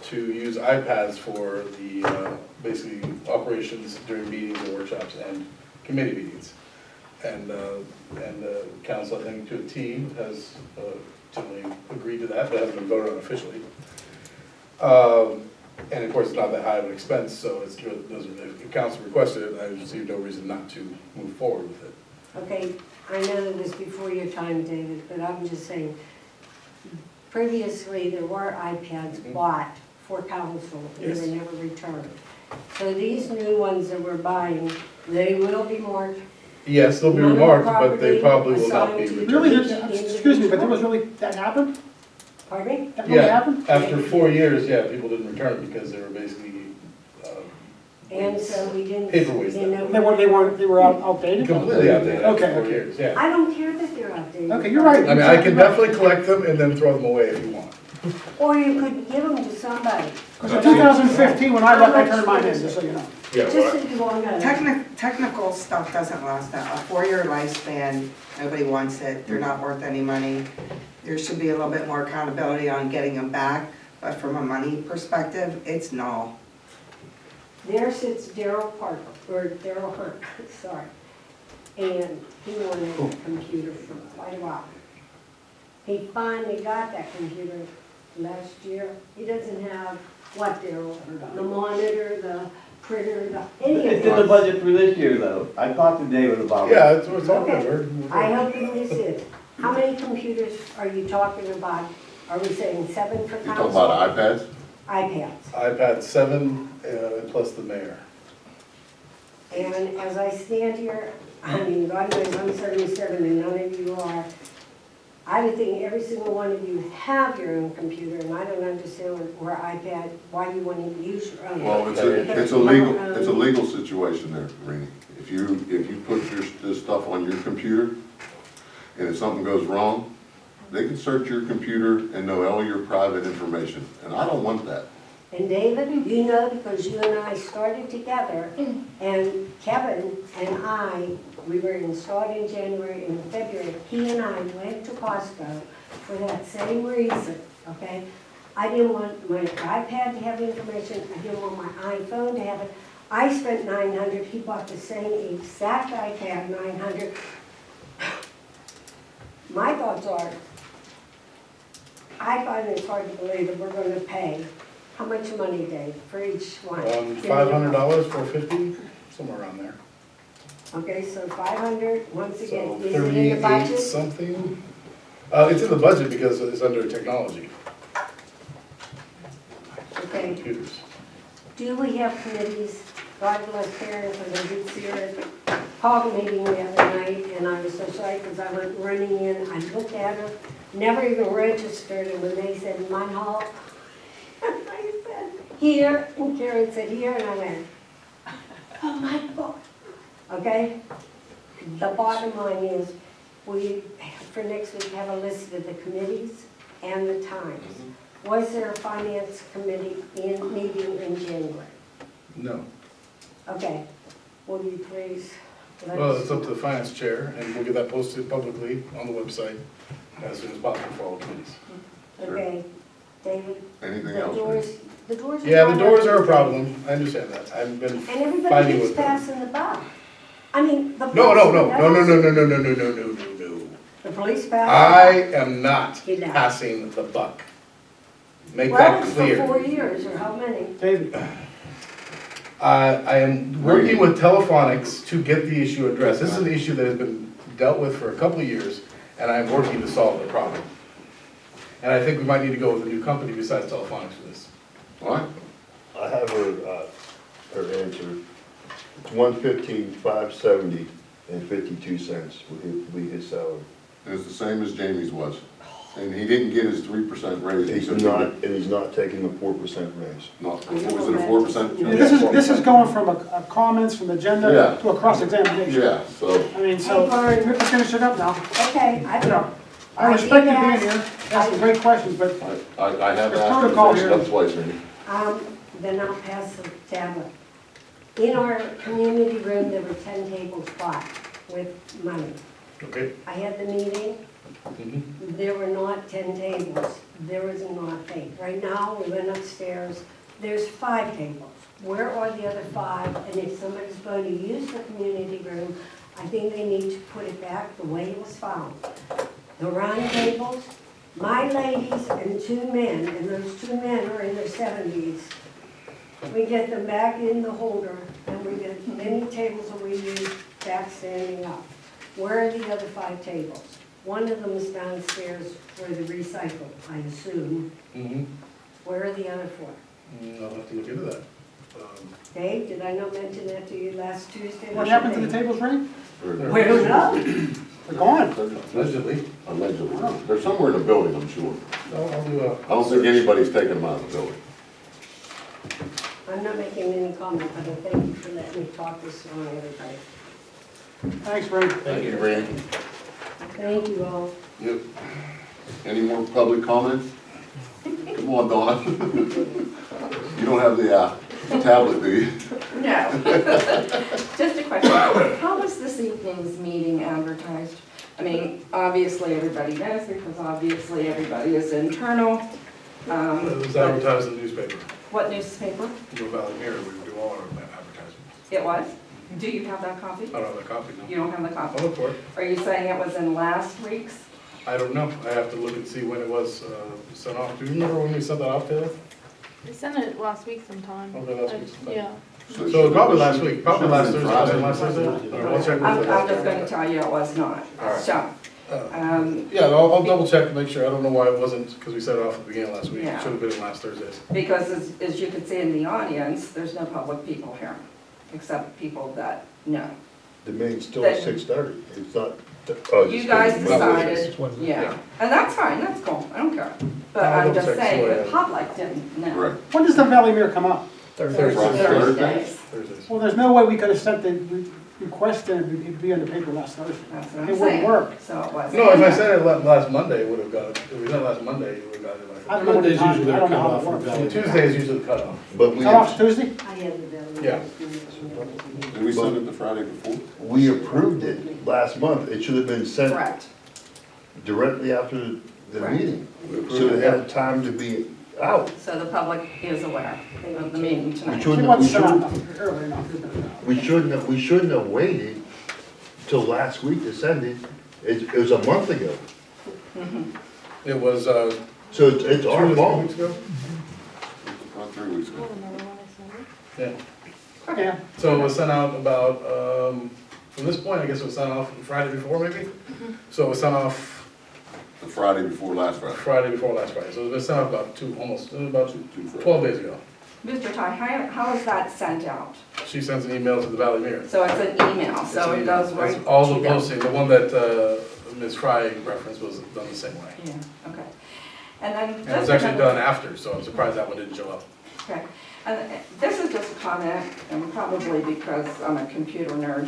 to use iPads for the, basically, operations during meetings and workshops and committee meetings. And council, I think, to a T, has generally agreed to that, but hasn't been voted on officially. And of course, it's not that high of an expense, so it's, if the council requested it, I see no reason not to move forward with it. Okay, I know that it's before your time, David, but I'm just saying, previously, there were iPads bought for council, they Yes. were never returned. So these new ones that we're buying, they will be marked. Yes, they'll be None of the remarked, but they property probably will not be assigned to returned. Really, excuse me, but there was really, that happened? Pardon me? That really Yeah, happened? after 4 years, yeah, people didn't return because they were basically, And so we didn't, Paperweight you know. They were outdated? completely outdated after Okay, 4 okay. years, yeah. I don't care that they're outdated. Okay, you're right. I mean, I can definitely collect them and then throw them away if you want. Or you could give them to somebody, Because in 2015, when I left, I turned mine in, just so you know. Yeah, just well, so you all know. Technical stuff doesn't last that, a 4-year lifespan, nobody wants it, they're not worth any money. There should be a little bit more accountability on getting them back, but from a money perspective, it's null. There sits Daryl Parker, or Daryl Hunt, sorry. And he wanted a computer for quite a while. He finally got that computer last year. He doesn't have, what, Daryl? The monitor, the printer, any of It's in the this. budget for this year, though. I talked to David about it. Yeah, it's all Okay. good. I hope you this is. How many computers are you talking about? Are we saying 7 for You council? talking about iPads? iPads. iPad 7 plus the mayor. And as I stand here, I mean, God knows I'm 77 and none of you are. I would think every single one of you have your own computer, and I don't understand where iPad, why you want to use your own. Well, it's a legal situation there, Rini. If you put this stuff on your computer, and if something goes wrong, they can search your computer and know all your private information, and I don't want that. And David, you know, because you and I started together, and Kevin and I, we were installed in January, in February, he and I went to Costco for that same reason, okay? I didn't want my iPad to have information, I didn't want my iPhone to have it. I spent $900, he bought the same exact iPad, $900. My thoughts are, I find it hard to believe that we're gonna pay, how much money, Dave, for each one? $500, $450, somewhere around there. Okay, so 500, once So again, is it in the 38 budget? something. It's in the budget because it's under technology, Okay, computers. do we have committees? God bless Karen, because I did see her at the COG meeting the other night, and I was so sorry because I went running in, I looked at her, never even registered, and when they said Munhall, I said, here, and Karen said, here, and I went, oh my God. Okay? The bottom line is, we, for next week, have a list of the committees and the times. Was there a finance committee meeting in January? No. Okay, will you please? let Well, us- it's up to the finance chair, and we'll get that posted publicly on the website as soon as possible for all committees. Okay, David, Anything the else? doors, the doors. Yeah, the not doors are a open. problem, I understand that, I've been And everybody fighting keeps with them. passing the buck. I mean, the. No, no, no, police- no, no, no, no, no, no, no, no, no, no. The police pass. I am not He left. passing the buck. Make Well, that it's for 4 clear. years, or how many? David, I am working with Telephonics to get the issue addressed. This is an issue that has been dealt with for a couple of years, and I'm working to solve the problem. And I think we might need to go with a new company besides Telephonics for this. What? I have her answer. It's 115,570 and 52 cents would be his salary. And it's the same as Jamie's was. And he didn't get his 3% raise. He's not taking a 4% raise. Not, was it a 4%? this is going from a comments from agenda Yeah. to a cross-examination. Yeah, so, I mean, so, Hey, we have to finish it up now. Okay, I You know, know. I respect you being here, asking great questions, but I have There's asked protocol you to here. finish it up twice, Randy. Then I'll pass the tablet. In our community room, there were 10 tables bought with money. Okay? I had the meeting, Mhm. there were not 10 tables, there was not 8. Right now, we went upstairs, there's 5 tables. Where are the other 5? And if somebody's going to use the community room, I think they need to put it back the way it was found. The round tables, my ladies and 2 men, and those 2 men are in their 70s. We get them back in the holder, and we get many tables that we use back standing up. Where are the other 5 tables? One of them is downstairs where the recycle, I assume. Mhm. Where are the other 4? I'll have to look into that. Dave, did I not mention that to you last Tuesday? what happened to the tables, Ray? We don't know. They're gone. Allegedly. Allegedly. They're somewhere in the building, I'm sure. I'll do a. I don't think anybody's taking them out of the building. I'm not making any comment, but I thank you for letting me talk this long, everybody. Thanks, Ray. Thank you, Randy. Thank you all. Yep. Any more public comments? Come on, Donna. You don't have the tablet, do you? No. Just a question. How was this evening's meeting advertised? I mean, obviously everybody knows because obviously everybody is internal. It was advertised in the newspaper. What newspaper? Go Valley Mirror, we do all our advertisements. It was? Do you have that copy? I don't have a copy now. You don't have the copy? I'll look for it. Are you saying it was in last week's? I don't know. I have to look and see when it was sent off. Do you remember when we sent that off, Taylor? We sent it last week sometime. Okay, last week sometime. Yeah. So probably last week, probably last Thursday, was it last Thursday? Or we'll check with I'm the- just going to tell you it was not. All right. So, Yeah, I'll double check and make sure. I don't know why it wasn't, because we set it off at the beginning of last week. It Yeah. should have been last Thursdays. because as you can see in the audience, there's no public people here, except people that know. The meeting's still Then- at 6:30. It's not. You guys decided, Yeah. yeah, and that's fine, that's cool, I don't care. But I'll I'm double just check, saying, so, the yeah. public didn't know. Right. When does the Valley Mirror come out? Thursdays. Thursdays, Thursdays. Well, there's no way we could have sent the request in, it'd be on the paper last Thursday. that's what I'm It wouldn't saying. work. So it wasn't. No, if I said it last Monday, it would have got it. If we said it last Monday, it would have got it. I don't know what the Monday's time, usually I don't know their how cutoff it for works. Valley. Tuesday is usually the cutoff. But Cut off Tuesday? I had the bill. Yeah. Did we send it the Friday before? we approved it last month. It should have been sent Correct. directly after the Right. meeting. We approved So it, it had time to be out. So the public is aware of the meeting We tonight. It shouldn't, wasn't we sent out shouldn't, early enough. we shouldn't have waited till last week to send it. It was a month ago. It was, So it's 2 our or 3 fault. weeks ago? About 3 weeks I ago. don't remember when I sent it. Yeah. Yeah. So it was sent out about, from this point, I guess it was sent off Friday before maybe? So it was sent off The Friday before last Friday. Friday before last Friday. So it was sent out about 12 days ago. Mr. Ty, how is that sent out? She sends an email to the Valley Mirror. So it's an email, so it goes right It's all to the them. posting, the one that Ms. Fry referenced was done the same way. Yeah, okay. And then And it was just actually another- done after, so I'm surprised that one didn't show up. Okay, and this is just a comment, and probably because I'm a computer nerd.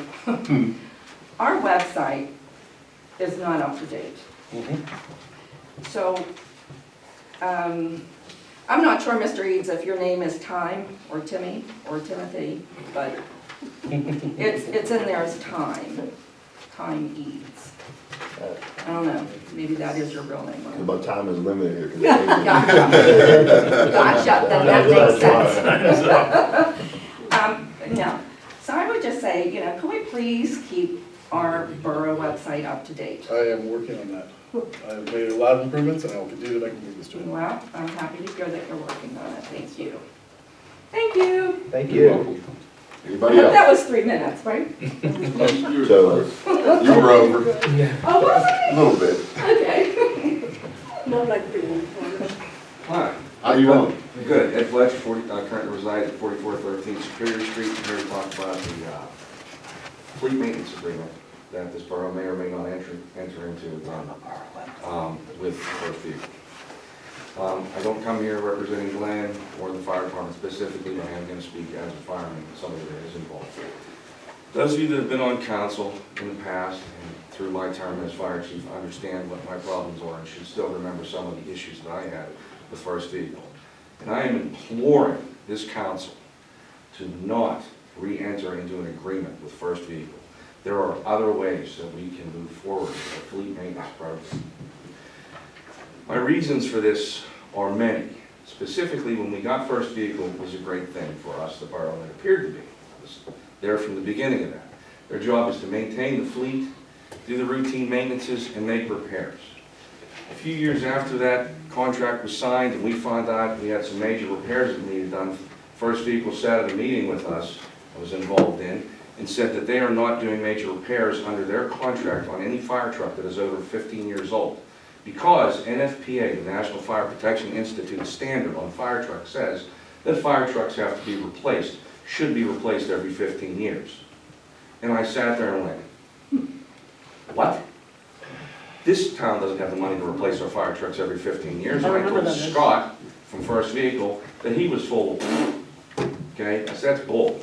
Our website is not up to date. So, I'm not sure, Mr. Eads, if your name is Time, or Timmy, or Timothy, but it's in there as Time Eads. I don't know, maybe that is your real name. But time is limited here. 'cause Gotcha, then that makes sense. No, so I would just say, can we please keep our borough website up to date? I am working on that. I've made a lot of improvements, and I will continue to make improvements to it. Well, I'm happy to hear that you're working on it, thank you. Thank you. Thank you. I Anybody hope else? that was 3 minutes, right? So, you were over, Oh, was a I? little bit. Okay. Not like being. Hi. How you doing? Good. Ed Fletcher, currently resides at 4413 Superior Street. I'm here to talk about the fleet maintenance agreement that this borough may or may not enter into with First Vehicle. I don't come here representing Glenn or the fire department specifically, but I am going to speak as a fireman, somebody that is involved. Those of you that have been on council in the past and through my term as fire chief understand what my problems are and should still remember some of the issues that I had with First Vehicle. And I am imploring this council to not re-enter into an agreement with First Vehicle. There are other ways that we can move forward with a fleet maintenance program. My reasons for this are many. Specifically, when we got First Vehicle, it was a great thing for us, the borough, and it appeared to be. It was there from the beginning of that. Their job is to maintain the fleet, do the routine maintenances, and make repairs. A few years after that contract was signed and we found out we had some major repairs that needed done, First Vehicle sat at a meeting with us, I was involved in, and said that they are not doing major repairs under their contract on any fire truck that is over 15 years old. Because NFPA, the National Fire Protection Institute standard on fire trucks, says that fire trucks have to be replaced, should be replaced every 15 years. And I sat there and went, what? This town doesn't have the money to replace our fire trucks every 15 years. And I told Scott from First Vehicle that he was full of, okay? I said, that's bull.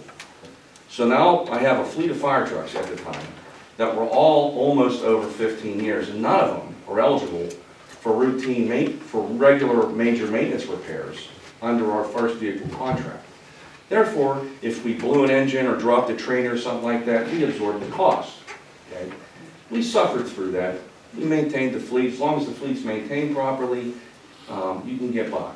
So now I have a fleet of fire trucks at the time that were all almost over 15 years, and none of them are eligible for regular major maintenance repairs under our First Vehicle contract. Therefore, if we blew an engine or dropped a trainer or something like that, we absorbed the cost. Okay? We suffered through that. We maintained the fleet. As long as the fleet's maintained properly, you can get by.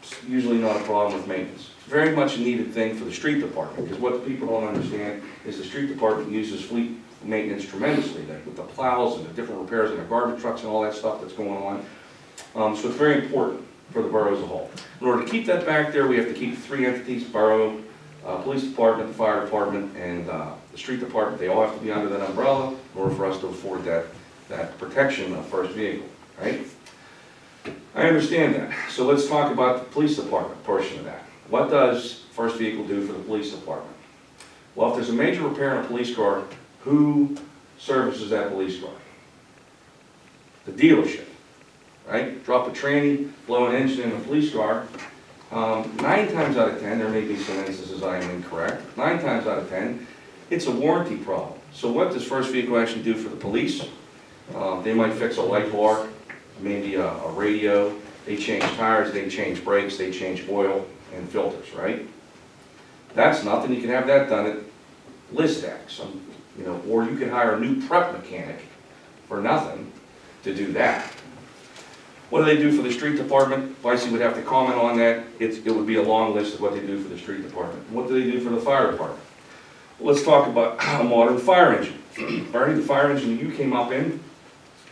It's usually not a problem with maintenance. It's very much a needed thing for the street department, because what people don't understand is the street department uses fleet maintenance tremendously, like with the plows and the different repairs and the garbage trucks and all that stuff that's going on. So it's very important for the borough as a whole. In order to keep that back there, we have to keep 3 entities: borough, police department, the fire department, and the street department. They all have to be under that umbrella in order for us to afford that protection of First Vehicle, right? I understand that. So let's talk about the police department portion of that. What does First Vehicle do for the police department? Well, if there's a major repair in a police car, who services that police car? The dealership, right? Drop a tranny, blow an engine in a police car. 9 times out of 10, there may be some instances I am incorrect, 9 times out of 10, it's a warranty problem. So what does First Vehicle actually do for the police? They might fix a light bar, maybe a radio, they change tires, they change brakes, they change oil and filters, right? That's nothing, you can have that done at Listax, or you could hire a new prep mechanic for nothing to do that. What do they do for the street department? Vicey would have to comment on that. It would be a long list of what they do for the street department. What do they do for the fire department? Well, let's talk about a modern fire engine. Bernie, the fire engine you came up in,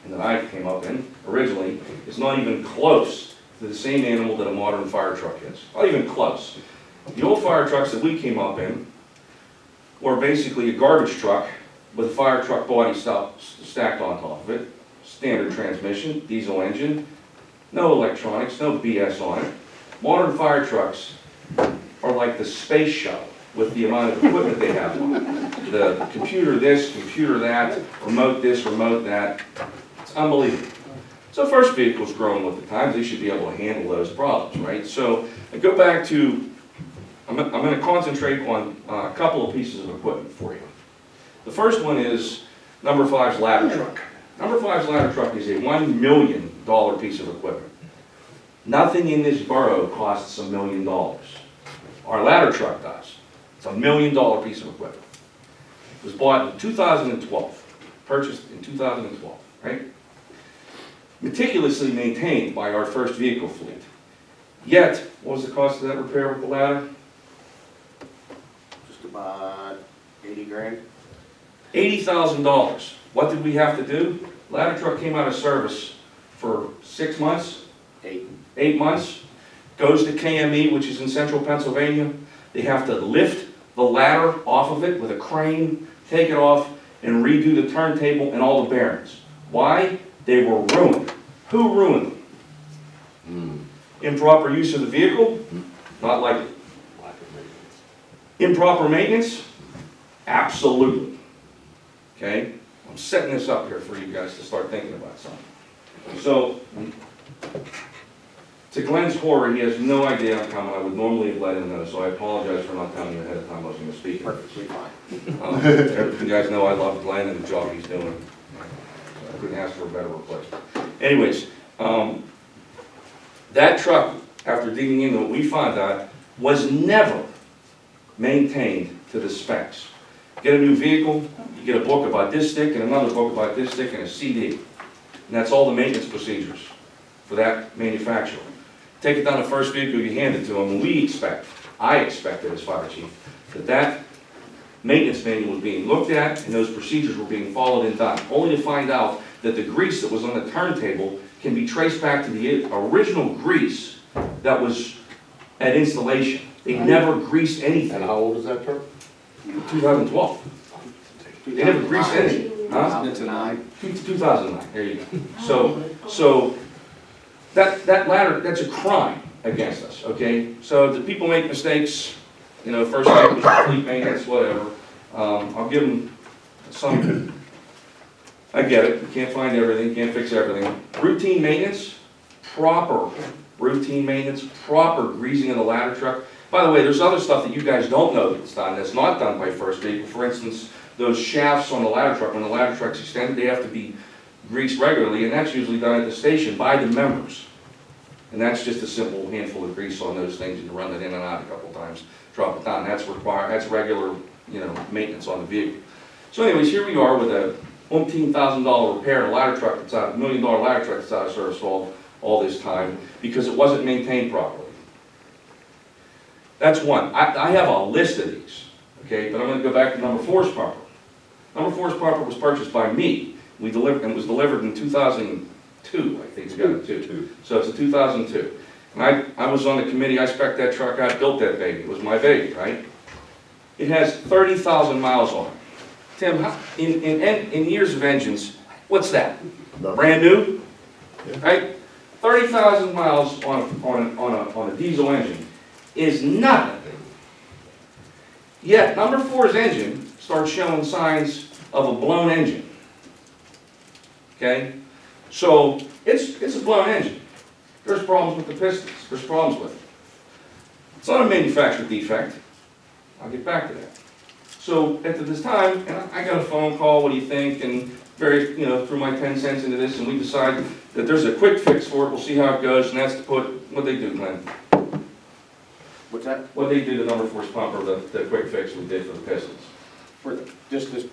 and that I came up in originally, is not even close to the same animal that a modern fire truck is. Not even close. The old fire trucks that we came up in were basically a garbage truck with a fire truck body stacked on top of it. Standard transmission, diesel engine, no electronics, no BS on it. Modern fire trucks are like the space shuttle with the amount of equipment they have on it. The computer this, computer that, remote this, remote that. It's unbelievable. So First Vehicle's growing with the times. They should be able to handle those problems, right? So I go back to, I'm going to concentrate on a couple of pieces of equipment for you. The first one is number 5's ladder truck. Number 5's ladder truck is a $1 million piece of equipment. Nothing in this borough costs $1 million. Our ladder truck does. It's a $1 million piece of equipment. It was bought in 2012. purchased in 2012, right? Meticulously maintained by our first vehicle fleet. Yet, what was the cost of that repair with the ladder? Just about 80 grand. $80,000. What did we have to do? Ladder truck came out of service for 6 months, 8 months, goes to KME, which is in central Pennsylvania. They have to lift the ladder off of it with a crane, take it off, and redo the turntable and all the bearings. Why? They were ruined. Who ruined them? Improper use of the vehicle? Not likely. Improper maintenance? Absolutely. Okay? I'm setting this up here for you guys to start thinking about something. So, to Glenn's horror, he has no idea I'm coming. I would normally have let him know, so I apologize for not telling you ahead of time I was going to speak. Perfectly fine. You guys know I love Glenn and the job he's doing. I couldn't ask for a better replacement. Anyways, that truck, after digging into it, we found out, was never maintained to the specs. Get a new vehicle, you get a book about this stick and another book about this stick and a CD. And that's all the maintenance procedures for that manufacturer. Take it down the first vehicle, you hand it to them, and I expected as fire chief, that maintenance manual was being looked at and those procedures were being followed and done, only to find out that the grease that was on the turntable can be traced back to the original grease that was at installation. They never greased anything. And how old is that truck? 2012. They never greased anything. Huh? 2009. 2009, there you go. So that ladder, that's a crime against us, okay? So if the people make mistakes, you know, first thing was fleet maintenance, whatever. I'll give them some, I get it, you can't find everything, you can't fix everything. Routine maintenance, proper routine maintenance, proper greasing of the ladder truck. By the way, there's other stuff that you guys don't know that's done, that's not done by first vehicle. For instance, those shafts on the ladder truck, when the ladder truck's extended, they have to be greased regularly, and that's usually done at the station by the members. And that's just a simple handful of grease on those things, and you run it in and out a couple times, drop it down. That's required, that's regular, you know, maintenance on the vehicle. So anyways, here we are with a $1,000 repair, a ladder truck that's out, $1 million ladder truck that's out of service all this time, because it wasn't maintained properly. That's one. I have a list of these, okay, but I'm going to go back to number 4's pumper. Number 4's pumper was purchased by me. We delivered, and it was delivered in 2002, I think. So it's a 2002. And I was on the committee, I spec'd that truck out, built that baby. It was my baby, right? It has 30,000 miles on it. Tim, in years of engines, what's that? Brand new? Right? 30,000 miles on a diesel engine is nothing. Yet, number 4's engine starts showing signs of a blown engine. Okay? So, it's a blown engine. There's problems with the pistons. There's problems with it. It's not a manufacturer defect. I'll get back to that. So, at this time, and I got a phone call, what do you think? And threw my 10 cents into this, and we decided that there's a quick fix for it. We'll see how it goes, and that's to put, what'd they do, Glenn? What's that? What'd they do to number 4's pumper, the quick fix we did for the pistons? For just this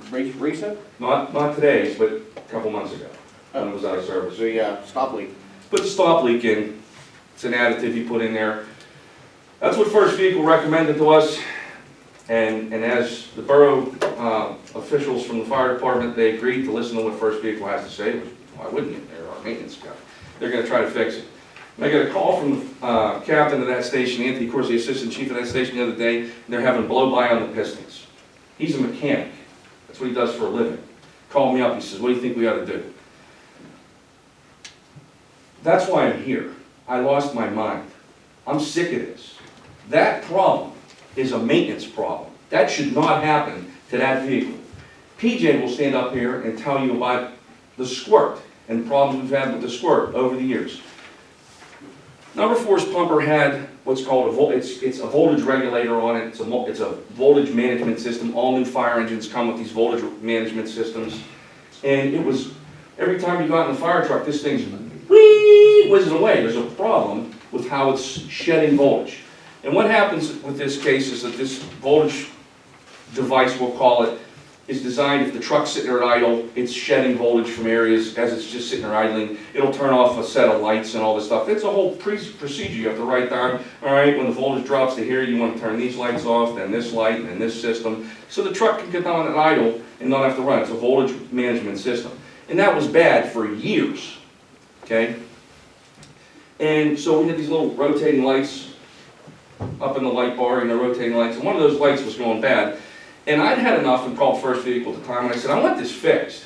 recent? Not today's, but a couple months ago, when it was out of service. The stop leak. Put the stop leak in. It's an additive you put in there. That's what First Vehicle recommended to us. And as the borough officials from the fire department, they agreed to listen to what First Vehicle has to say, which, why wouldn't you? They're our maintenance guy. They're going to try to fix it. And I got a call from the captain of that station, Anthony, of course, the assistant chief of that station the other day, and they're having blow-by on the pistons. He's a mechanic. That's what he does for a living. Called me up, he says, what do you think we ought to do? That's why I'm here. I lost my mind. I'm sick of this. That problem is a maintenance problem. That should not happen to that vehicle. PJ will stand up here and tell you about the squirt and the problems we've had with the squirt over the years. Number 4's pumper had what's called it's a voltage regulator on it. It's a voltage management system. All new fire engines come with these voltage management systems. And it was, every time you got in the fire truck, this thing's whizzing away. There's a problem with how it's shedding voltage. And what happens with this case is that this voltage device, we'll call it, is designed, if the truck's sitting there idle, it's shedding voltage from areas as it's just sitting there idling. It'll turn off a set of lights and all this stuff. It's a whole procedure you have to write down. All right, when the voltage drops to here, you want to turn these lights off, then this light, and then this system. So the truck can get down and idle and not have to run. It's a voltage management system. And that was bad for years, okay? And so we had these little rotating lights up in the light bar, rotating lights, and one of those lights was going bad. And I'd had enough and called First Vehicle at the time, and I said, I want this fixed.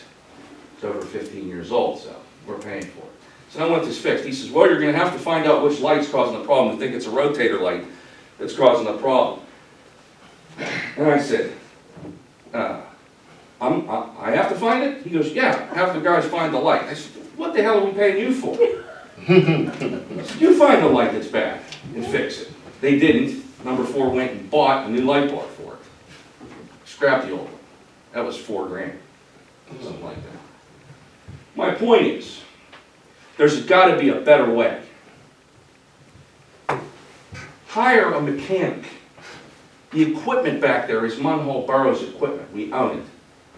It's over 15 years old, so we're paying for it. So I want this fixed. He says, well, you're going to have to find out which light's causing the problem. I think it's a rotator light that's causing the problem. And I said, I have to find it? He goes, yeah, have the guys find the light. I said, what the hell are we paying you for? I said, you find the light that's bad and fix it. They didn't. Number 4 went and bought a new light bar for it. Scrap the old one. That was $4 grand, something like that. My point is, there's got to be a better way. Hire a mechanic. The equipment back there is Munhall Borough's equipment. We own it.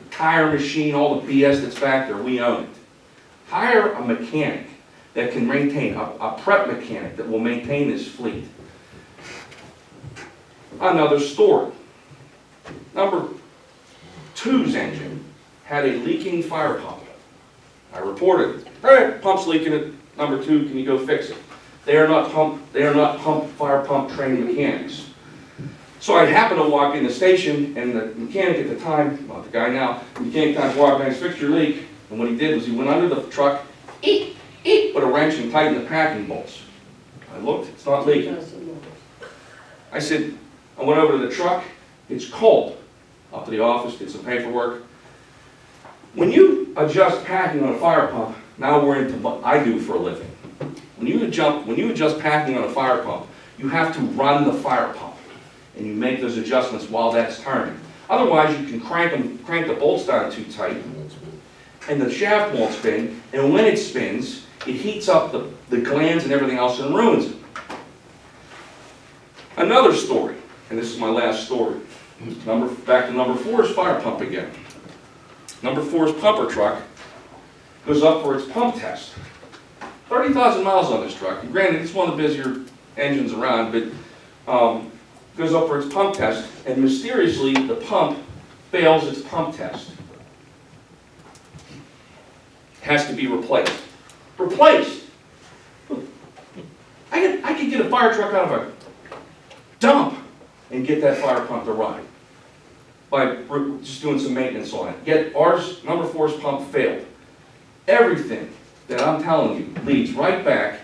The tire machine, all the BS that's back there, we own it. Hire a mechanic that can maintain, a prep mechanic that will maintain this fleet. Another story. Number 2's engine had a leaking fire pump. I reported it. Hey, pump's leaking at number 2, can you go fix it? They are not fire pump trained mechanics. So I happened to walk in the station, and the mechanic at the time, well, the guy now, the mechanic at the time walked in and fixed your leak, and what he did was he went under the truck, put a wrench and tightened the packing bolts. I looked, it's not leaking. I said, I went over to the truck, it's cold. Up to the office, did some paperwork. When you adjust packing on a fire pump, now we're into what I do for a living. When you adjust packing on a fire pump, you have to run the fire pump, and you make those adjustments while that's turning. Otherwise, you can crank the bolts down too tight, and the shaft won't spin, and when it spins, it heats up the glands and everything else and ruins it. Another story, and this is my last story. Back to number 4's fire pump again. Number 4's pumper truck goes up for its pump test. 30,000 miles on this truck. And granted, it's one of the busier engines around, but goes up for its pump test, and mysteriously the pump fails its pump test. Has to be replaced. Replaced! I could get a fire truck out of a dump and get that fire pump to run by just doing some maintenance on it. Yet ours, number 4's pump failed. Everything that I'm telling you leads right back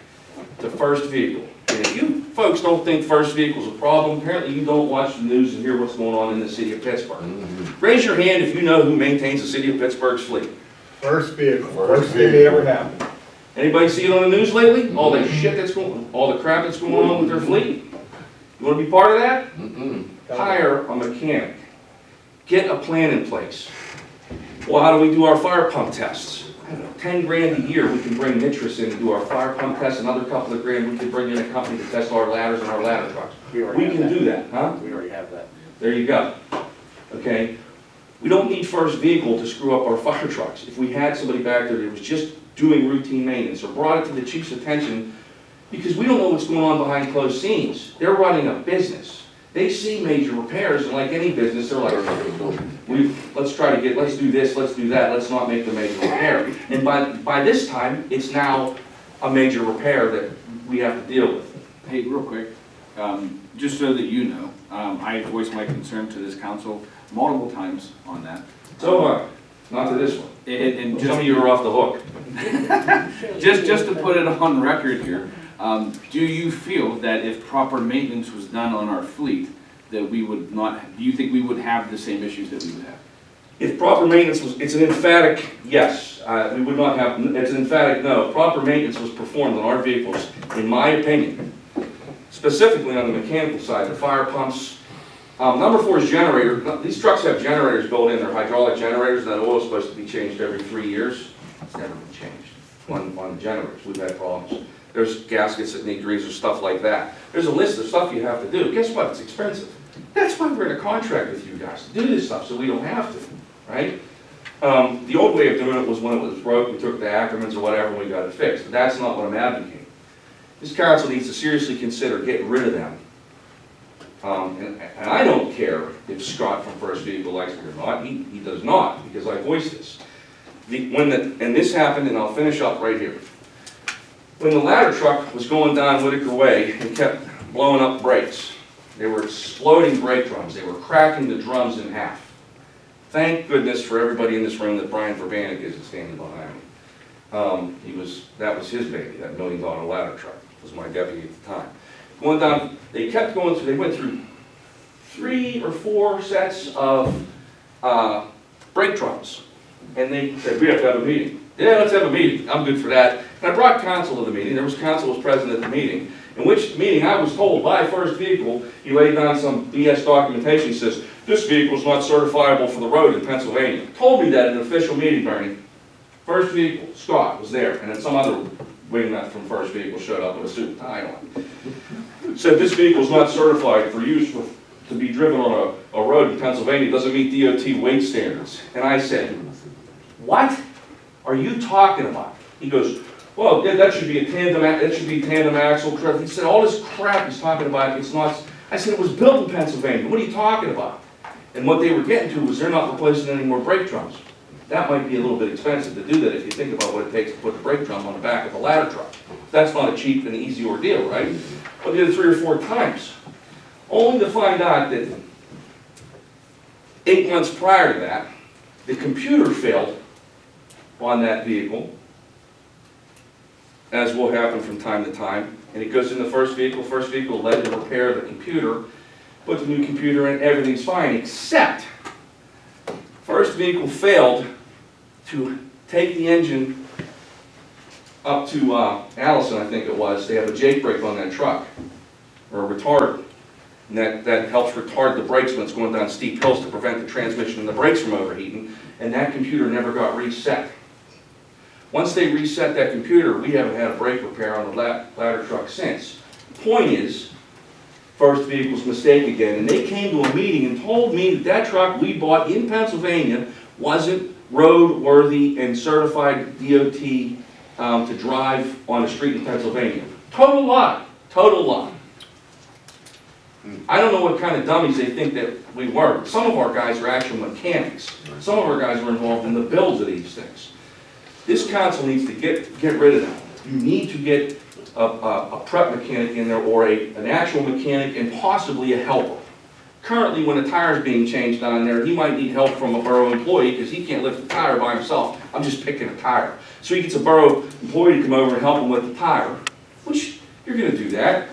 to First Vehicle. And if you folks don't think First Vehicle's a problem, apparently you don't watch the news and hear what's going on in the city of Pittsburgh. Raise your hand if you know who maintains the city of Pittsburgh's fleet. First Vehicle. Worst thing that ever happened. Anybody see it on the news lately? All the shit that's going, all the crap that's going on with their fleet? You want to be part of that? Hire a mechanic. Get a plan in place. Well, how do we do our fire pump tests? I don't know, 10 grand a year we can bring Nitrous in to do our fire pump tests. Another couple of grand we can bring in a company to test our ladders and our ladder trucks. We can do that, huh? We already have that. There you go. Okay? We don't need First Vehicle to screw up our fire trucks. If we had somebody back there that was just doing routine maintenance or brought it to the chief's attention, because we don't know what's going on behind closed scenes. They're running a business. They see major repairs, and like any business, they're like, let's do this, let's do that, let's not make the major repair. And by this time, it's now a major repair that we have to deal with. Hey, real quick, just so that you know, I voiced my concern to this council multiple times on that. So, not to this one. And Some of you are off the hook. just to put it on record here, do you feel that if proper maintenance was done on our fleet, that we would not, do you think we would have the same issues that we would have? If proper maintenance was, it's an emphatic yes. We would not have, it's an emphatic no. Proper maintenance was performed on our vehicles, in my opinion, specifically on the mechanical side, the fire pumps. Number 4's generator. These trucks have generators built in. They're hydraulic generators, and that oil is supposed to be changed every 3 years. It's never been changed on the generators. We've had problems. There's gaskets that need grease or stuff like that. There's a list of stuff you have to do. Guess what? It's expensive. That's why we're in a contract with you guys, to do this stuff so we don't have to. right? The old way of doing it was when it was broke, we took it to Ackerman's or whatever, and we got it fixed. But that's not what I'm advocating. This council needs to seriously consider getting rid of them. And I don't care if Scott from First Vehicle likes it or not. He does not, because I voiced this. And this happened, and I'll finish up right here. When the ladder truck was going down Whitaker Way and kept blowing up brakes, they were exploding brake drums. They were cracking the drums in half. Thank goodness for everybody in this room that Brian Verbanek isn't standing behind me. That was his baby, that $1 million ladder truck. Was my deputy at the time. Going down, they kept going through, they went through 3 or 4 sets of brake drums. And they said, we have to have a meeting. Yeah, let's have a meeting. I'm good for that. And I brought counsel to the meeting. There was counsel was present at the meeting. In which meeting I was told by First Vehicle, he laid down some BS documentation. He says, this vehicle is not certifiable for the road in Pennsylvania. Told me that in an official meeting, Bernie. First Vehicle, Scott was there, and then some other wingnut from First Vehicle showed up with a suit and tie on. Said this vehicle is not certified for use to be driven on a road in Pennsylvania. It doesn't meet DOT weight standards. And I said, what are you talking about? He goes, well, yeah, that should be a tandem axle. He said, all this crap he's talking about, it's not. I said, it was built in Pennsylvania. What are you talking about? And what they were getting to was they're not replacing any more brake drums. That might be a little bit expensive to do that if you think about what it takes to put the brake drum on the back of the ladder truck. That's not a cheap and easy ordeal, right? But they did it 3 or 4 times. Only to find out that 8 months prior to that, the computer failed on that vehicle, as will happen from time to time, and it goes in the First Vehicle. First Vehicle led to repair the computer, put the new computer in, everything's fine, except First Vehicle failed to take the engine up to Allison, I think it was. They have a Jake brake on that truck, or a retarder. And that helps retard the brakes when it's going down steep hills to prevent the transmission and the brakes from overheating. And that computer never got reset. Once they reset that computer, we haven't had a brake repair on the ladder truck since. Point is, First Vehicle's mistake again, and they came to a meeting and told me that that truck we bought in Pennsylvania wasn't roadworthy and certified DOT to drive on a street in Pennsylvania. Total lie. Total lie. I don't know what kind of dummies they think that we were. Some of our guys are actual mechanics. Some of our guys were involved in the builds of these things. This council needs to get rid of them. You need to get a prep mechanic in there, or an actual mechanic, and possibly a helper. Currently, when a tire is being changed on there, he might need help from a borough employee because he can't lift the tire by himself. I'm just picking a tire. So he gets a borough employee to come over and help him with the tire, which you're going to do that.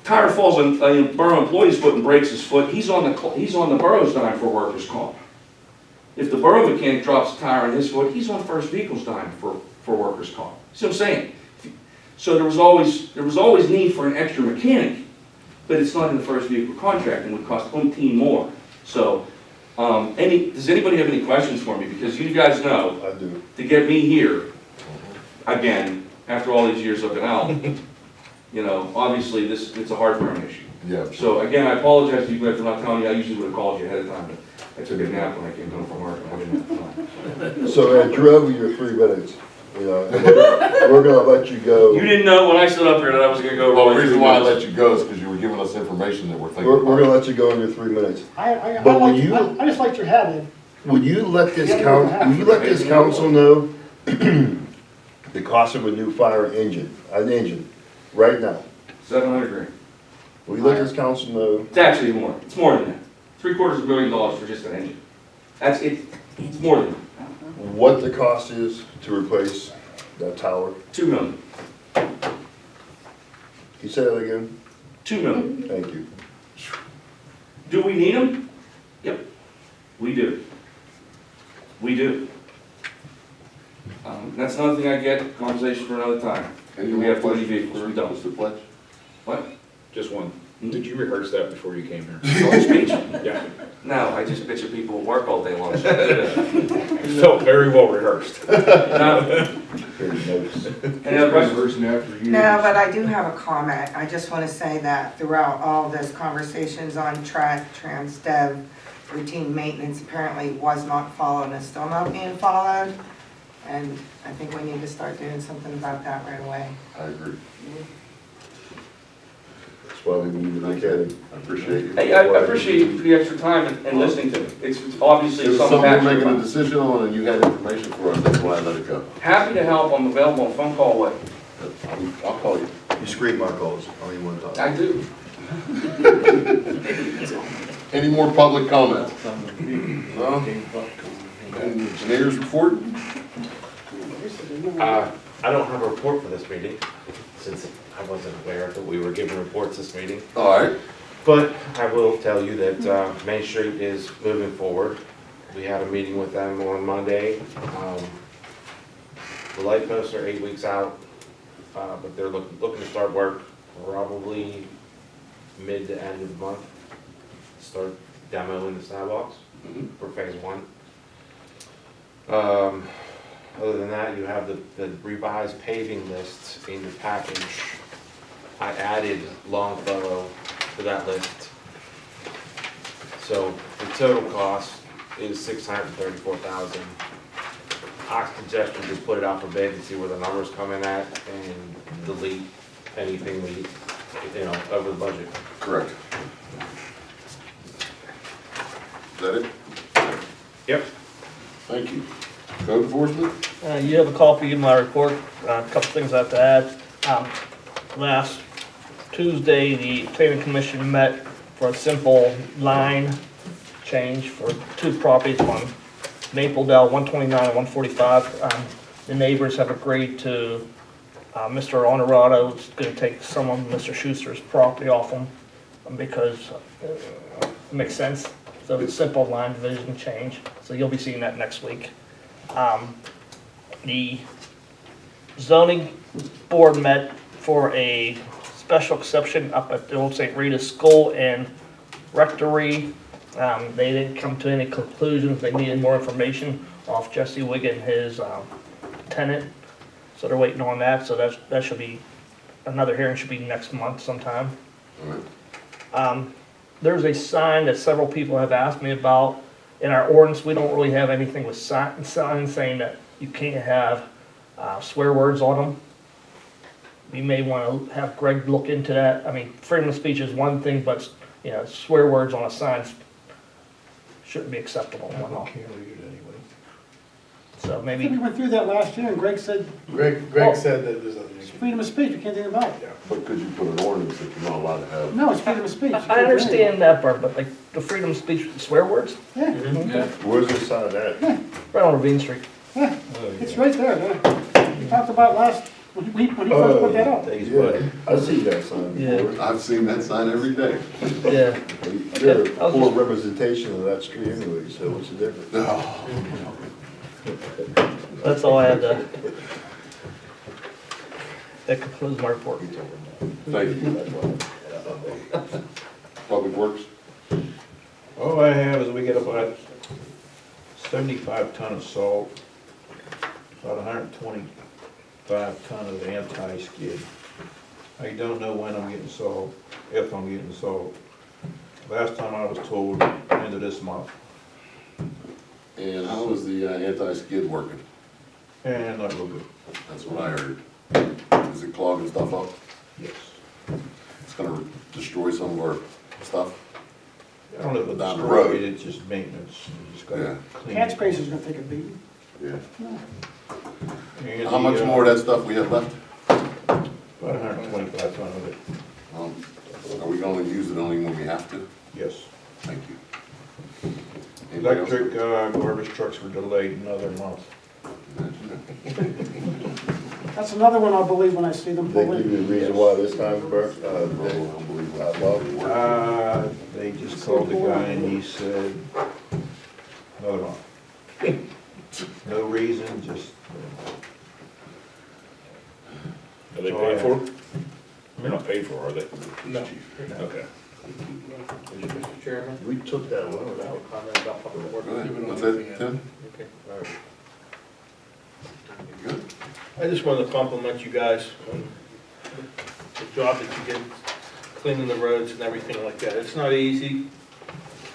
Tire falls on a borough employee's foot and breaks his foot. He's on the borough's dime for workers' comp. If the borough mechanic drops a tire on his foot, he's on First Vehicle's dime for workers' comp. See what I'm saying? So there was always need for an extra mechanic, but it's not in the First Vehicle contract and would cost umpteen more. So, does anybody have any questions for me? Because you guys know, I do. To get me here, again, after all these years I've been out, you know, obviously it's a heartburn issue. Yeah. So again, I apologize to you guys for not telling you. I usually would have called you ahead of time, but I took a nap when I came home from work and I didn't have time. So I drove your 3 minutes, you know, and we're gonna let you go. You didn't know when I stood up here that I was gonna go. Well, the reason why I let you go is because you were giving us information that we're thinking We're about. gonna let you go in your 3 minutes. I just liked your hat, Ed. Would you let this council know the cost of a new fire engine, right now? $700,000. Will you let this council know? It's actually more. It's more than that. $750 million for just an engine. That's it. It's more than that. What the cost is to replace that tower? $2 million. Can you say that again? $2 million. Thank you. Do we need them? Yep. We do. We do. That's another thing I get. Conversation for another time. And we have 40 vehicles. We don't. Mr. Pledge? What? Just one. Did you rehearse that before you came here? Your speech? Yeah. No, I just bitch at people who work all day long. It felt very well rehearsed. Any other questions? No, but I do have a comment. I just want to say that throughout all those conversations on TRAC, TransDev, routine maintenance apparently was not followed and is still not being followed. And I think we need to start doing something about that right away. I agree. That's why we need to look at it. I appreciate you. Hey, I appreciate you for the extra time and listening to me. It's obviously It was something something we're making a passionate. decision on, and you had information for us, that's why I let it go. Happy to help, I'm available on phone call away. I'll call you. You screen my calls, I don't even want to talk. I do. Any more public comments? No? Engineers report? I don't have a report for this meeting, since I wasn't aware that we were giving reports this meeting. All right. But I will tell you that Main Street is moving forward. We had a meeting with them on Monday. The light posts are 8 weeks out, but they're looking to start work probably mid to end of the month. Start demoing the sidewalks for phase 1. Other than that, you have the revised paving list in your package. I added Longfellow to that list. So the total cost is $634,000. I suggest we just put it out for bid and see where the numbers come in at and delete anything we, over the budget. Correct. Is that it? Yep. Thank you. Code enforcement? You have a copy of my report, a couple things I have to add. Last Tuesday, the planning commission met for a simple line change for 2 properties on Maple Dell, 129 and 145. The neighbors have agreed to, Mr. Honorado is gonna take some of Mr. Schuster's property off him because it makes sense. So it's a simple line division change, so you'll be seeing that next week. The zoning board met for a special exception up at the old St. Rita's School and Rectory. They didn't come to any conclusions. They needed more information off Jesse Wiggin, his tenant. So they're waiting on that. So that should be, another hearing should be next month sometime. There's a sign that several people have asked me about. In our ordinance, we don't really have anything with signs saying that you can't have swear words on them. We may want to have Greg look into that. I mean, freedom of speech is one thing, but swear words on a sign shouldn't be acceptable in one law. So I maybe. think we went through that last year, and Greg said, Greg said that there's nothing. it's freedom of speech, we can't do anything about it. But could you put an ordinance that you're not allowed to have? No, it's freedom of speech. I understand that part, but like the freedom of speech, swear words? Yeah, Okay. Where's the sign of that? Right on Ravine Street. yeah, it's right there, yeah. We talked about last, when he first put that up. Yeah, I see that sign before. I've seen that sign every day. Yeah. They're a poor representation of that street anyway, so what's the difference? That's all I had to. That concludes my report. Thank you. Public Works? All I have is we get about 75 ton of salt, about 125 ton of anti-skid. I don't know when I'm getting salt, if I'm getting salt. Last time I was told, end of this month. And how is the anti-skid working? And not real good. That's what I heard. Is it clogging stuff up? Yes. It's gonna destroy some of our stuff? I don't know if it's Down the road. destroyed, it's just maintenance. You just gotta clean Catch it. basin's gonna take a beating. Yeah. And How much more of that stuff we have left? About 125 ton of it. Are we gonna use it only when we have to? Yes. Thank you. Anybody else? Electric garbage trucks were delayed another month. That's another one I'll believe when I see them They pull give you a in. reason why this time, Bert? They just called the guy and he said, another month. No reason, just. Are they paid for? They're not paid for, are they? No. Okay. Mr. Chairman? We took that one without. Comment about public works. Go ahead. What's that, Tim? Okay, all right. Good. I just wanted to compliment you guys on the job that you did cleaning the roads and everything like that. It's not easy,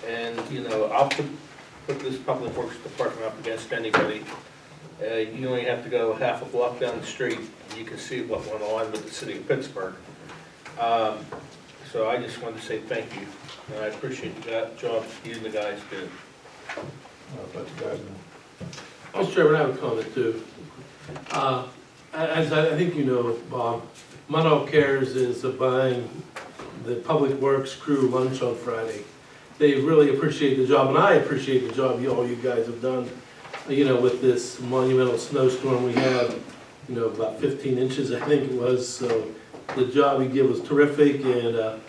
And, you know, I'll put this public works department up against anybody. You only have to go half a block down the street, and you can see what went on with the city of Pittsburgh. So I just wanted to say thank you, and I appreciate the job you and the guys did. Let you guys know. Mr. Chairman, I have a comment too. As I think you know, Bob, Munhall Cares is buying the Public Works crew lunch on Friday. They really appreciate the job, and I appreciate the job all you guys have done, you know, with this monumental snowstorm we had, you know, about 15 inches, I think it was. So the job you did was terrific, and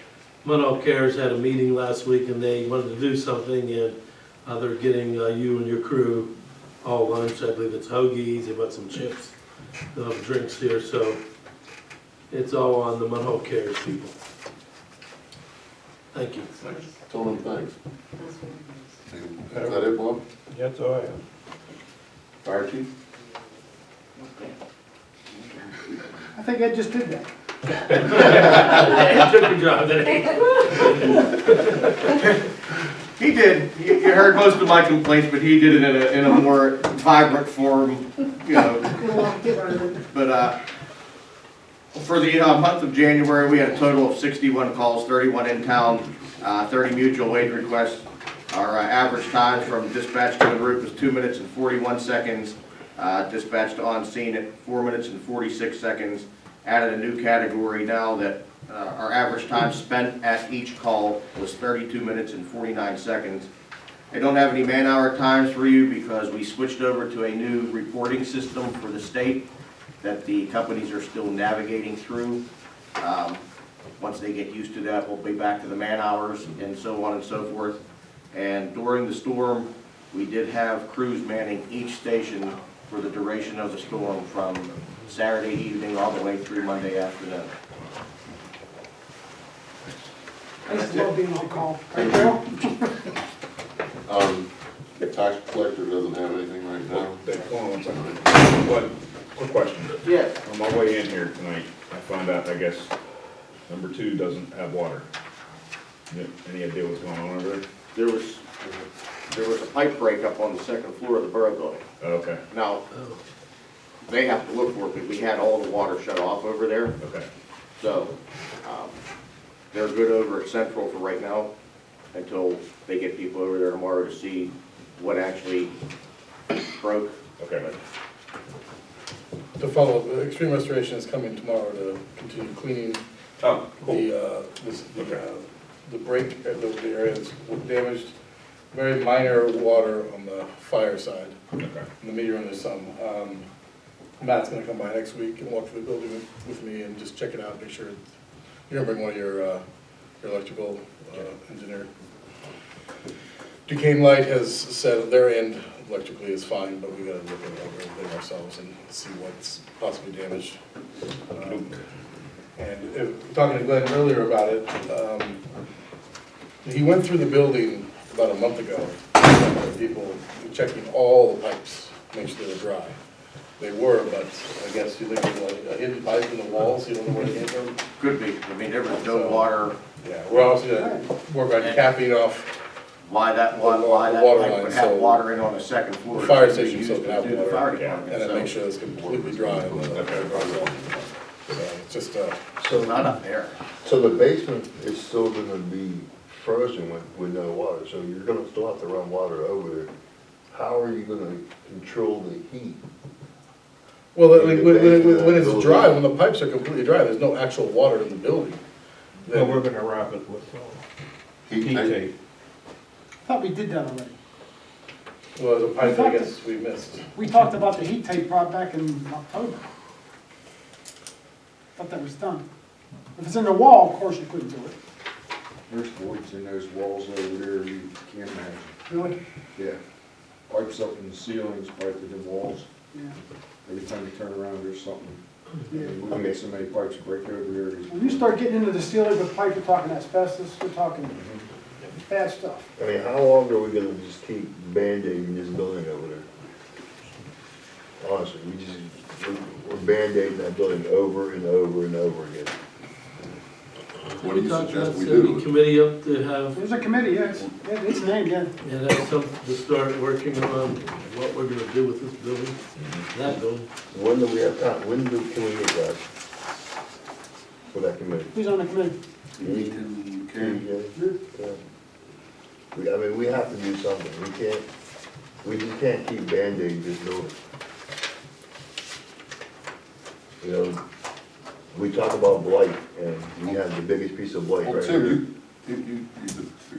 Munhall Cares had a meeting last week, and they wanted to do something, and they're getting you and your crew all lunch. I believe it's hoagies, they've got some chips, they'll have drinks here, so it's all on the Munhall Cares people. Thank you. Tell them thanks. Is that it, Bob? That's all I have. Fire chief? I think Ed just did that. It took your job, didn't it? He did. You heard most of my complaints, but he did it in a more vibrant form, you know. But for the month of January, we had a total of 61 calls, 31 in town, 30 mutual aid requests. Our average time from dispatch to en route was 2 minutes and 41 seconds. Dispatch to on scene at 4 minutes and 46 seconds. Added a new category now that our average time spent at each call was 32 minutes and 49 seconds. I don't have any man-hour times for you because we switched over to a new reporting system for the state that the companies are still navigating through. Once they get used to that, we'll be back to the man-hours and so on and so forth. And during the storm, we did have crews manning each station for the duration of the storm from Saturday evening all the way through Monday afternoon. I used to love being on call. Right, Bill? The tax collector doesn't have anything right now. Hold on one second. One quick question. Yes. On my way in here tonight, I found out, I guess, number 2 doesn't have water. Any idea what's going on over there? There was a pipe break up on the second floor of the borough building. Oh, okay. Now, they have to look for it, but we had all the water shut off over there. Okay. So, they're good over at Central for right now until they get people over there tomorrow to see what actually broke. Okay. To follow up, Extreme Restoration is coming tomorrow to continue cleaning Oh, cool. the break, the area that's damaged. Very minor water on the fire side. Okay. In the meter room, there's some. Matt's gonna come by next week and walk through the building with me and just check it out, make sure you're gonna bring one of your electrical engineer. Duquesne Light has said their end electrically is fine, but we gotta look at everything ourselves and see what's possibly damaged. And talking to Glenn earlier about it, he went through the building about a month ago, people checking all the pipes, make sure they were dry. They were, but I guess you think there's a hidden pipe in the walls, you don't know where it came from? Could be. I mean, there was no water. Yeah, we're also gonna work on capping off Why that water pipe line, would so have water in on the second floor. the fire It could be station used still can have to do the fire water, department, and then so make sure it's completely dry. It's just, So not up there. So the basement is still gonna be frozen with no water, so you're gonna still have to run water over there. How are you gonna control the heat? well, like, when it's dry, when the pipes are completely dry, there's no actual water in the building. Well, we're gonna wrap it with heat tape. I thought we did that already. Well, there's a pipe that I guess we missed. We talked about the heat tape brought back in October. Thought that was done. If it's in the wall, of course you couldn't do it. There's voids in those walls over there you can't imagine. Really? Yeah. Pipes up in the ceilings, piped in the walls. Yeah. Every time you turn around, there's something. Yeah. We get so many pipes break over there. When you start getting into the ceiling with pipe, you're talking asbestos, you're talking bad stuff. I mean, how long are we gonna just keep band-aiding this building over there? Honestly, we're band-aiding that building over and over and over again. what do you talked suggest about we sending do? a committee up to have, There's a committee, it's named, yeah. and have something to start working on what we're gonna do with this building, that building. When do we have time, can we meet, guys? For that committee? Who's on the committee? I mean, we have to do something, we just can't keep Band-Aiding this building. You know, we talk about blight, and we have the biggest piece of blight Well, right here. Tim,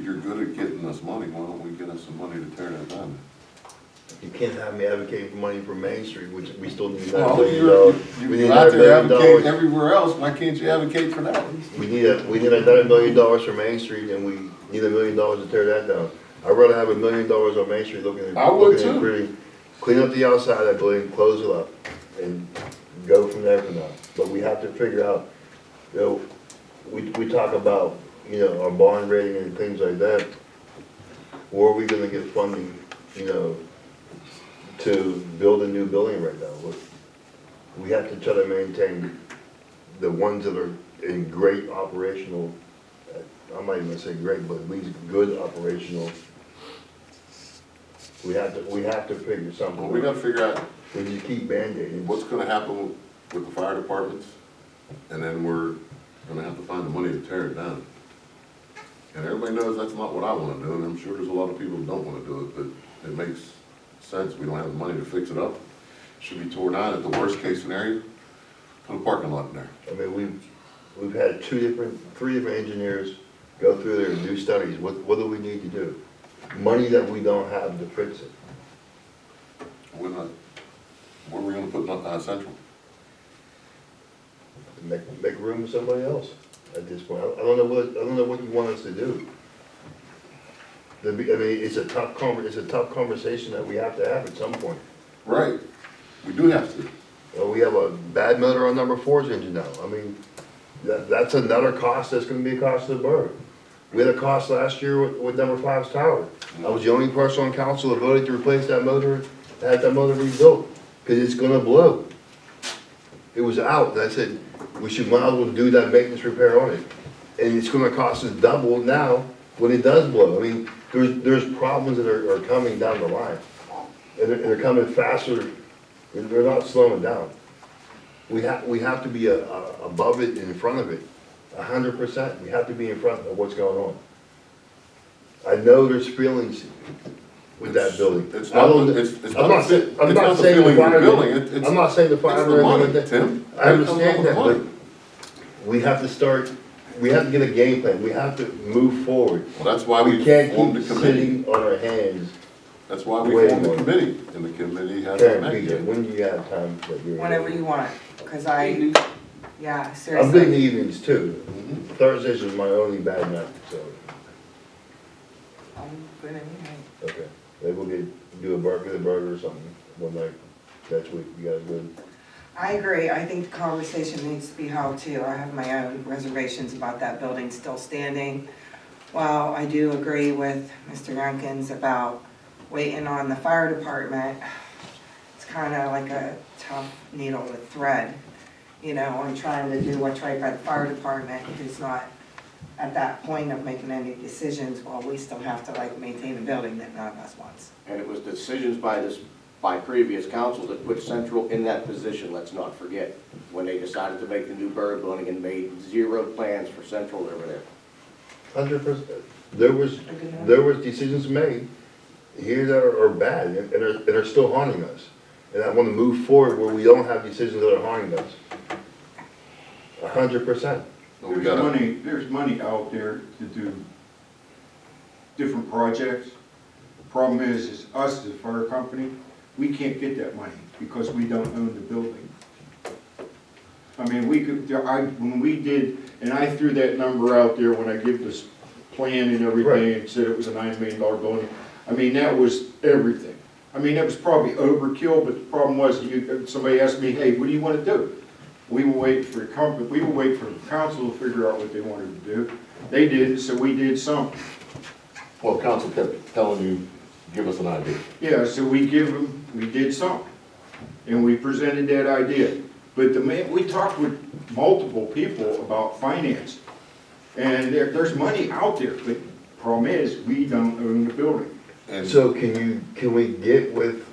you're good at getting us money, why don't we get us some money to tear that down? You can't have me advocating for money for Main Street, which we still need $9 Well, million. We need you're out $9 there million. advocating everywhere else, why can't you advocate for that? We need $9 million for Main Street, and we need $1 million to tear that down. I'd rather have $1 million on Main Street looking at. I would looking at too. pretty- Clean up the outside of that building, close it up, and go from there for now. But we have to figure out, you know, we talk about, you know, our bond rating and things like that. Where are we gonna get funding, you know, to build a new building right now? We have to try to maintain the ones that are in great operational, I'm not even gonna say great, but at least good operational. We have to figure something. Well, we gotta figure out We just keep Band-Aiding. what's gonna happen with the fire departments, and then we're gonna have to find the money to tear it down. And everybody knows that's not what I wanna do, and I'm sure there's a lot of people who don't wanna do it, but it makes sense. We don't have the money to fix it up. Should be torn down at the worst case scenario, put a parking lot in there. I mean, we've had three different engineers go through there and do studies. What do we need to do? Money that we don't have to fix it. We're not, where are we gonna put Central? Make room for somebody else at this point. I don't know what you want us to do. I mean, it's a tough conversation that we have to have at some point. Right, we do have to. Well, we have a bad motor on number 4's engine now. I mean, that's another cost that's gonna be a cost to the borough. We had a cost last year with number 5's tower. I was the only person on council that voted to replace that motor, had that motor rebuilt, because it's gonna blow. It was out, and I said, we should might as well do that maintenance repair on it. And it's gonna cost us double now when it does blow. I mean, there's problems that are coming down the line. And they're coming faster, they're not slowing down. We have to be above it and in front of it, 100%. We have to be in front of what's going on. I know there's feelings with that building. It's I'm not not saying the building, I'm not saying the fire. it's the money, Tim. I understand that, but we have to start, we have to get a game plan. We have to move forward. Well, that's why we can't formed keep the committee. sitting on our hands. That's why we Wait formed the a minute. committee, and the committee has Karen, met PJ, yet. when do you have time that you're? Whenever you want, because yeah, I'm good in the seriously. evenings too. Thursdays is my only bad night, so, I'm good anything. okay. Maybe we'll do a burger or something one night next week. You guys good? I agree, I think the conversation needs to be held too. I have my own reservations about that building still standing. While I do agree with Mr. Youngkins about waiting on the fire department, it's kind of like a tough needle to thread, you know, and trying to do what's right by the fire department who's not at that point of making any decisions while we still have to like maintain a building that none of us wants. And it was decisions by previous council that put Central in that position, let's not forget, when they decided to make the new borough building and made zero plans for Central over there. 100%. There was decisions made here that are bad and are still haunting us. And I want to move forward where we don't have decisions that are haunting us. 100%. There's money out there to do different projects. The problem is us as a fire company, we can't get that money because we don't own the building. I mean, when we did, and I threw that number out there when I gave this plan and everything, and said it was a $9 million building. I mean, that was everything. I mean, that was probably overkill, but the problem was, somebody asked me, hey, what do you want to do? We were waiting for the council to figure out what they wanted to do. They did, so we did something. Well, council kept telling you, give us an idea. Yeah, so we did something, and we presented that idea. But we talked with multiple people about finance, And there's money out there, but problem is, we don't own the building. And So can we get with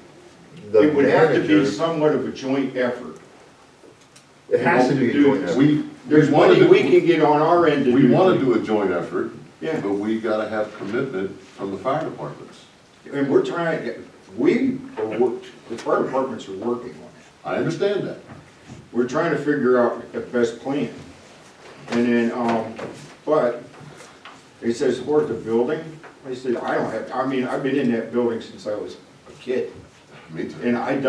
the It would have to be manager? somewhat of a joint effort. It has to be a joint effort. There's money we can get on our end to do. We wanna do a joint effort, Yeah. but we gotta have commitment from the fire departments. And we're trying, the fire departments are working on it. I understand that. We're trying to figure out the best plan. And then, but it says support the building. I said, I don't have, I mean, I've been in that building since I was a kid. Me too. And I have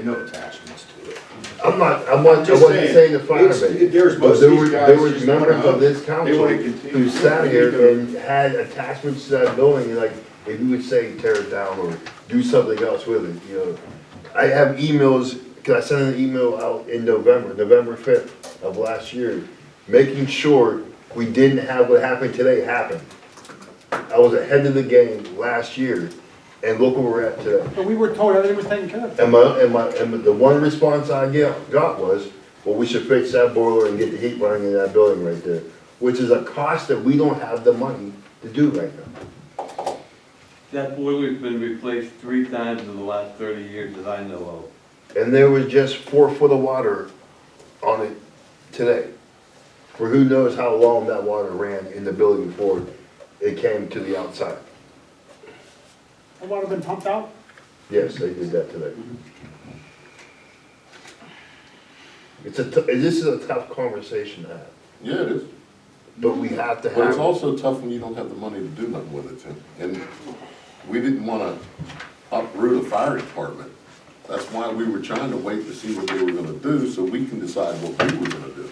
no attachments to it. I wasn't saying the firemen, There's but most there of were, these guys there was just members wanna of this They council wanna continue. who sat here and had attachments to that building, and like, if you would say tear it down or do something else with it, you know. I have emails, cause I sent an email out in November 5th of last year, making sure we didn't have what happened today happen. I was ahead of the game last year, and look where we're at today. But we were told everything was taken care of. And the one response I got was, well, we should fix that boiler and get the heat running in that building right there, which is a cost that we don't have the money to do right now. That boiler's been replaced 3 times in the last 30 years that I know And there was just 4 foot of water on it today. For who knows how long that water ran in the building before it came to the outside. The water been pumped out? Yes, they did that today. This is a tough conversation to have, Yeah, it is. but we have to have. But it's also tough when you don't have the money to do nothing with it, Tim. And we didn't wanna uproot a fire department. That's why we were trying to wait to see what they were gonna do, so we can decide what we were gonna do.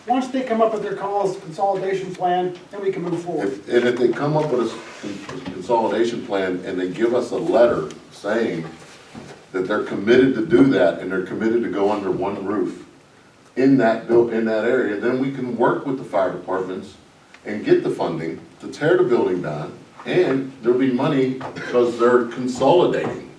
Once they come up with their consolidation plan, then we can move forward. If they come up with a consolidation plan and they give us a letter saying that they're committed to do that and they're committed to go under one roof in that area, then we can work with the fire departments and get the funding to tear the building down, and there'll be money because they're consolidating.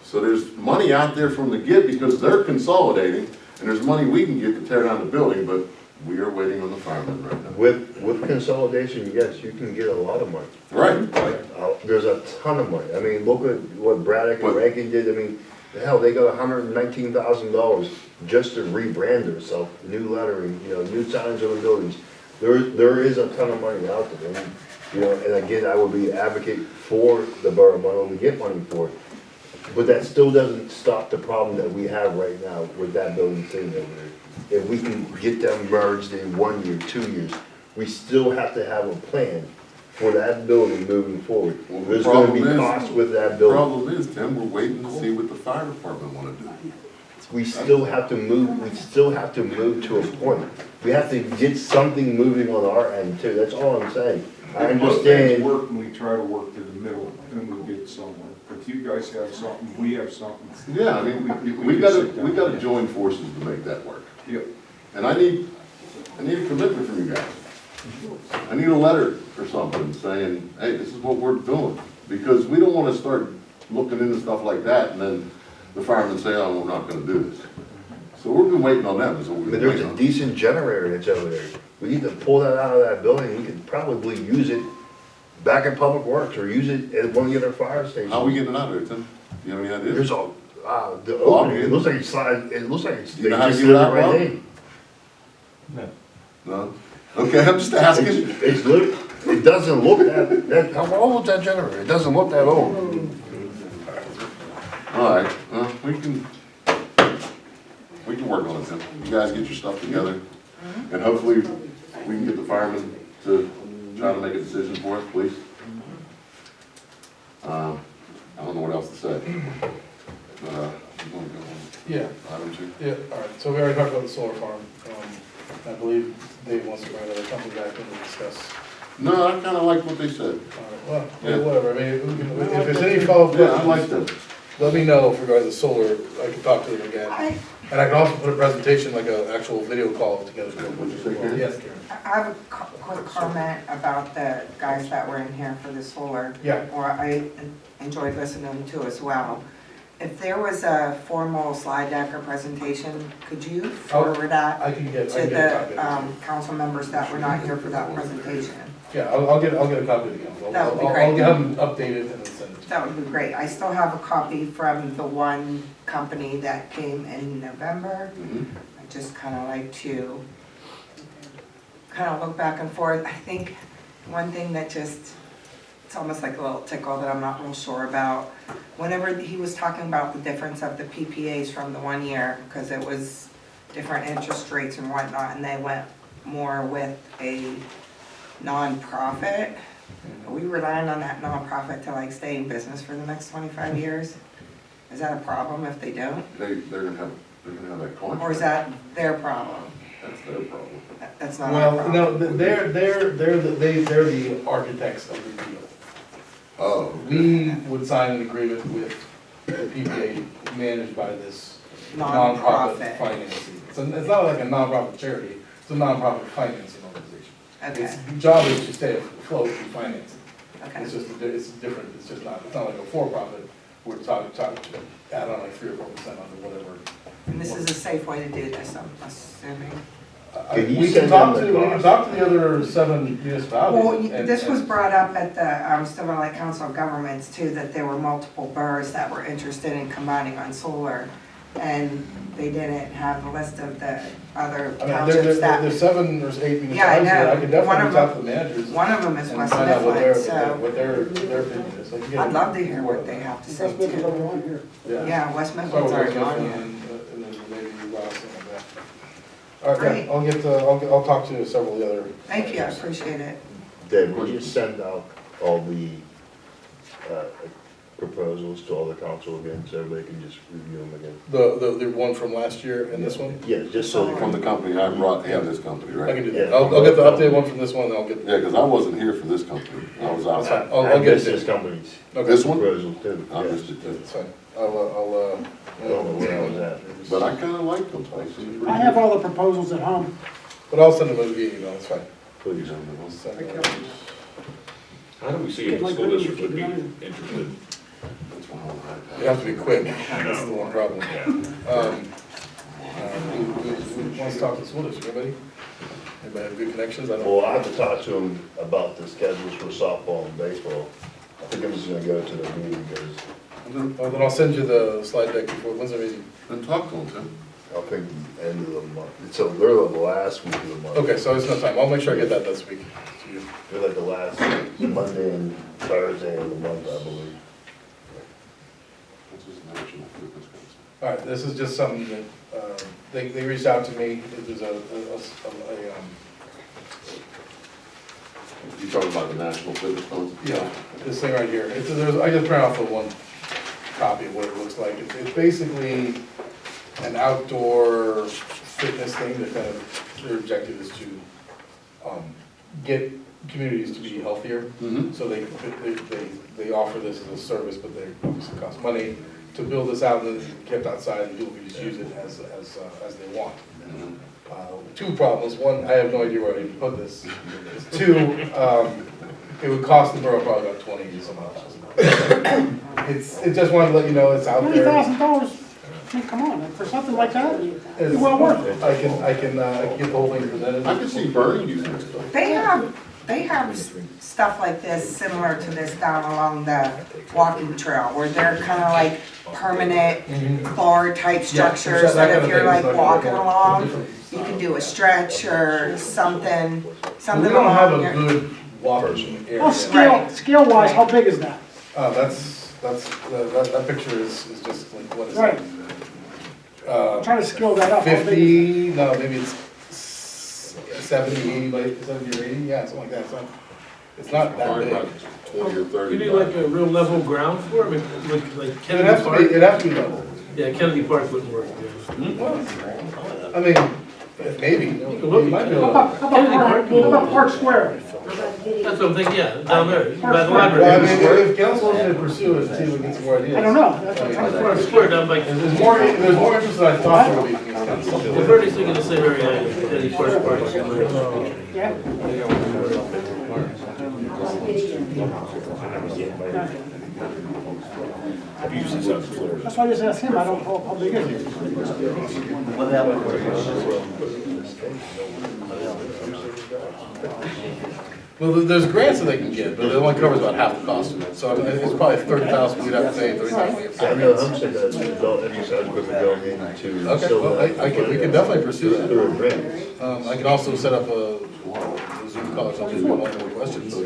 So there's money out there from the get because they're consolidating, and there's money we can get to tear down the building, but we are waiting on the firemen right now. With consolidation, yes, you can get a lot of money. Right. There's a ton of money. I mean, look at what Braddock and Rankin did. I mean, hell, they got $119,000 just to rebrand themselves, new lettering, you know, new signs on the buildings. There is a ton of money out there. And, you know, and again, I would be advocate for the borough of Munhall to get money for it. But that still doesn't stop the problem that we have right now with that building sitting over there. If we can get them merged in 1 year, 2 years, we still have to have a plan for that building moving forward. Well, There's gonna be costs with that The building. problem is, Tim, we're waiting to see what the fire department wanna do. We still have to move to a point. We have to get something moving on our end too, that's all I'm saying. I Most things understand, work when we try to work to the middle, and we'll get somewhere. If you guys have something, we have something. Yeah, I mean, we can gotta, sit down. we gotta join forces to make that work. Yep. And I need a commitment from you guys. I need a letter or something saying, hey, this is what we're doing. Because we don't wanna start looking into stuff like that and then the firemen say, oh, we're not gonna do this. So we've been waiting on them, is what we've but been there's waiting a on. decent generator that's over there. We need to pull that out of that building, we could probably use it back in Public Works or use it at one of the other fire stations. How are we getting it out of there, Tim? Do you have any ideas? There's a, the opening, it looks like it's, You know how to get it out, Bob? No? Okay, I'm just asking. It's it doesn't look that, how old is that generator? It doesn't look that old. All right, well, we can work on it, Tim. You guys get your stuff together, and hopefully we can get the firemen to try to make a decision for us, please. I don't know what else to say. You wanna go on? Yeah. Item 2? Yeah, all right, so we already talked about the solar farm. I believe Dave wants to bring another company back in to discuss. No, I kinda like what they said. All right, well, Yeah. whatever, I mean, we can, if there's any follow-up Yeah, I like questions, them. let me know if regarding the solar, I can talk to them again. And I can also put a presentation, like an actual video call together. Yes, Karen. I have a quick comment about the guys that were in here for the solar. Yeah. Or I enjoyed listening to as well. If there was a formal slide deck or presentation, could you forward that I can get to a copy the of it. council members that were not here for that presentation? Yeah, I'll get a copy of the council. That would be I'll great. have them updated and then send it to you. That would be great. I still have a copy from the one company that came in November. I just kind of like to kind of look back and forth. I think one thing that just, it's almost like a little tickle that I'm not real sure about. Whenever he was talking about the difference of the PPAs from the 1 year, because it was different interest rates and whatnot, and they went more with a nonprofit. Are we relying on that nonprofit to like stay in business for the next 25 years? Is that a problem if they don't? They're gonna have that contract. Or is that their problem? That's their problem. That's not our Well, problem. no, they're the architects of the deal. Oh. We would sign an agreement with the PPA managed by this nonprofit Nonprofit. financing. It's not like a nonprofit charity, it's a nonprofit financing organization. Okay, Its job is to stay afloat and finance it. okay. It's just, it's different, it's not like a for-profit, we're talking, add on like 3 or 4% on whatever. And this is a safe way to do this, I'm assuming. Can you We can send talk them to, the we can cost? talk to the other 7 municipalities. Well, and- this was and- brought up at the Silver Lake Council of Governments too, that there were multiple boroughs that were interested in combining on solar. And they didn't have the list of the other I mean, townships that. there's 7 or 8 municipalities. Yeah, I know. I could One definitely of talk to them- the managers. One of them is and West find out Mifflin, so what their opinion is. Like, I'd love to hear what they have to say That's been too. number one here. Yeah, West So Mifflin's already West on Mifflin here. and then maybe Ross, something like that. All right, Great. yeah, I'll get, I'll talk to several of the other. Thank you, I appreciate it. Dave, will you send out all the proposals to all the council again, so everybody can just review them again? The one from last year and this one? Yeah, just so. From the company I brought, this company, I right? can do that. Yeah. I'll get the updated one from this one, and I'll get. Yeah, because I wasn't here for this company. I was That's out. fine. I'll get it. This company's Okay. This one? proposal too. I Yes. missed it too. That's fine. I don't know where I was at. But I kind of like them. They seem pretty I have good. all the proposals at home. But I'll send them via email, it's fine. Please. I'll send them. How do we see if the school district would be interested? That's one of them. You have to be quick, that's the one problem. Who wants to talk to the school district, anybody? Anybody have good connections? I don't. Well, I have to talk to him about the schedules for softball and baseball. I think I'm just gonna go to the meeting because Well, then I'll send you the slide deck before, when's the meeting? Then talk to them, Tim. I think end of the month. So they're the last week of the month. Okay, so it's no time, I'll make sure I get that this week to you. They're like the last Monday and Thursday of the month, I believe. This is National Fitness Council. All right, this is just something that, they reached out to me, it was You talking about the National Fitness Council? yeah, this thing right here, I just printed off the one copy of what it looks like. It's basically an outdoor fitness thing that kind of, their objective is to, get communities to be healthier. Mm-hmm. So they offer this as a service, but they obviously cost money to build this out and then it's kept outside and people can just use it as they want. Two problems, one, I have no idea where I even put this. Two, it would cost the borough probably about 20 some odd thousand. It just wanted to let you know it's out there. $20,000, I mean, come on, for something like that, it's It's- well worth it. I can get the whole thing presented. I can see Bernie using this stuff. They have stuff like this, similar to this down along the walking trail, where they're kind of like permanent bar type structures, that if you're like walking along, you can do a stretch or something We don't have along a your. good walking area. Well, scale wise, how big is that? That picture is just like, what is Right. it? I'm trying to scale that up. How big is 50, no, maybe it's 70, 80, by 70 or 80, yeah, something like that. It's not that Probably big. about 20 or 30. You need like a real level ground floor, I mean, like It'd Kennedy have to Park? be, it'd have to be level. Yeah, Kennedy Park wouldn't work. I mean, maybe. You might be that? able How to- about Park Square? That's what I'm thinking, yeah, down there, by the Well, I library. mean, if council wants to pursue it, see if we can get some more ideas. I don't know. That's what I'm trying to Park Square down by, There's more interest than I thought there would be from this council. the Verdi's thinking the same area, Kennedy Park. Yeah. I've used these on floors. That's why I just asked him, I don't know how big is it? Well, there's grants that they can get, but it only covers about half the cost of it, so it's probably 30,000, we'd have to pay 30,000. I know, I'm saying that adult exercise equipment going into. Okay, well, we can definitely pursue that. Through grants. I can also set up a Zoom call or something if you want more questions. For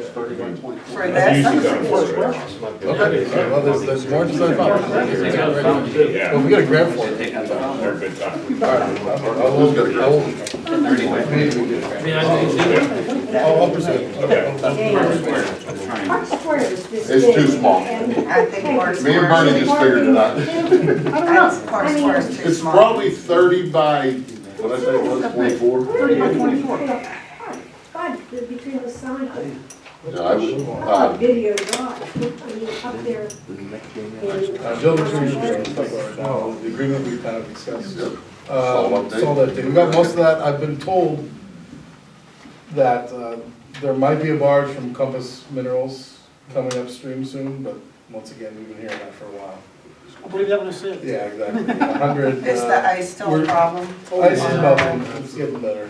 I've this, used these on floors. Okay, all right, well, there's more than 35. Well, if we get a grant for it. They're a good time. All right, I'll pursue it. Park Square is this It's big, too small. and- I think Park Me and Bernie Square, just figured it out. I don't know. Park Square is too It's small. probably 30 by, what I say, it was 24? 30 by 24. God, between the sign Yeah, I would, video drive, I mean, up there. Bill, the agreement we kind of discussed. Yep. Solid update. We got most of that. I've been told that there might be a barge from Compass Minerals coming upstream soon, but once again, we've been hearing that for a while. I believe that when I see it. Yeah, exactly. 100. Is the ice still a problem? Ice is melting, it's getting better.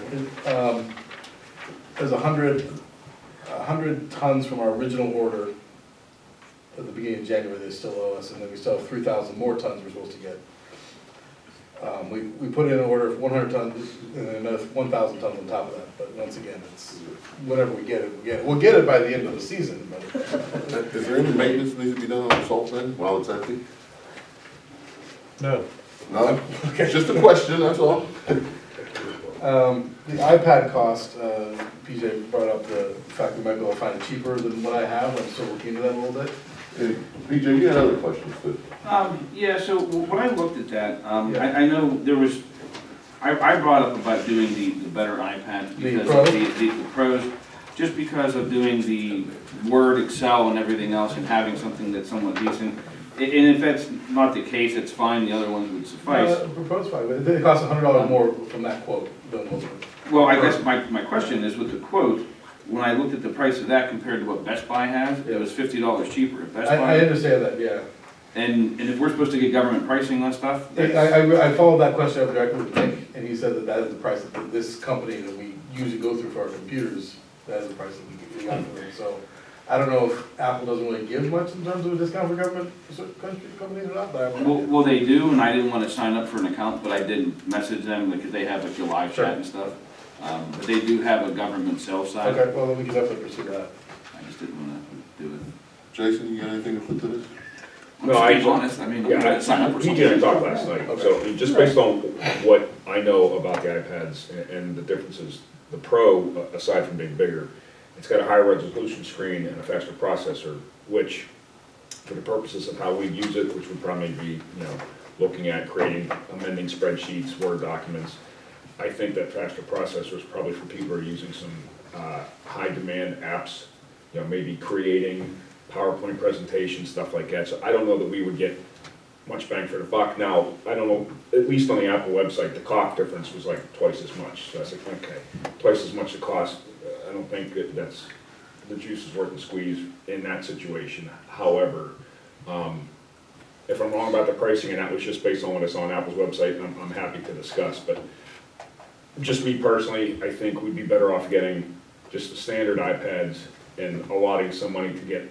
There's 100 tons from our original order at the beginning of January they still owe us, and then we still have 3,000 more tons we're supposed to get. We put in an order of 100 tons and then another 1,000 tons on top of that, but once again, it's, whenever we get it, we get it. We'll get it by the end of the season, but. is there any maintenance that needs to be done on the salt bin while it's empty? No. No? Okay. Just a question, that's all. The iPad cost, PJ brought up the fact we might be able to find it cheaper than what I have. I'm still looking into that a little bit. Hey, PJ, you had other questions too. Yeah, so when I looked at that, I know there was, I brought up about doing the better iPads because of the pros, just because of doing the Word, Excel, and everything else, and having something that's somewhat decent. And if that's not the case, it's fine, the other ones would suffice. Proposed fine, but it costs $100 more from that quote than most of it. Well, I guess my question is with the quote, when I looked at the price of that compared to what Best Buy has, it was $50 cheaper. If Best I Buy, understand that, yeah. and if we're supposed to get government pricing on stuff, I followed that question up directly with Nick, and he said that is the price that this company that we usually go through for our computers, that is the price that we got for them. So I don't know if Apple doesn't really give much in terms of a discount for government companies or not, but I don't know. well, they do, and I didn't want to sign up for an account, but I did message them because they have like a live chat and stuff. But they do have a government sales side. Okay, well, then we can definitely pursue that. I just didn't want to do it. Jason, you got anything to put to this? No, I'm just being honest, I mean, I'm Yeah, gonna sign up for PJ something. and I talked last night, so just based on what I know about the iPads and the differences, the Pro, aside from being bigger, it's got a higher resolution screen and a faster processor, which, for the purposes of how we use it, which would probably be, looking at creating, amending spreadsheets, Word documents, I think that faster processor is probably for people who are using some high demand apps, maybe creating PowerPoint presentations, stuff like that. So I don't know that we would get much bang for the buck. Now, I don't know, at least on the Apple website, the cost difference was like twice as much. So I said, okay, twice as much the cost. I don't think that's, the juice is worth the squeeze in that situation. However, if I'm wrong about the pricing, and that was just based on what is on Apple's website, I'm happy to discuss. But just me personally, I think we'd be better off getting just the standard iPads and allotting some money to get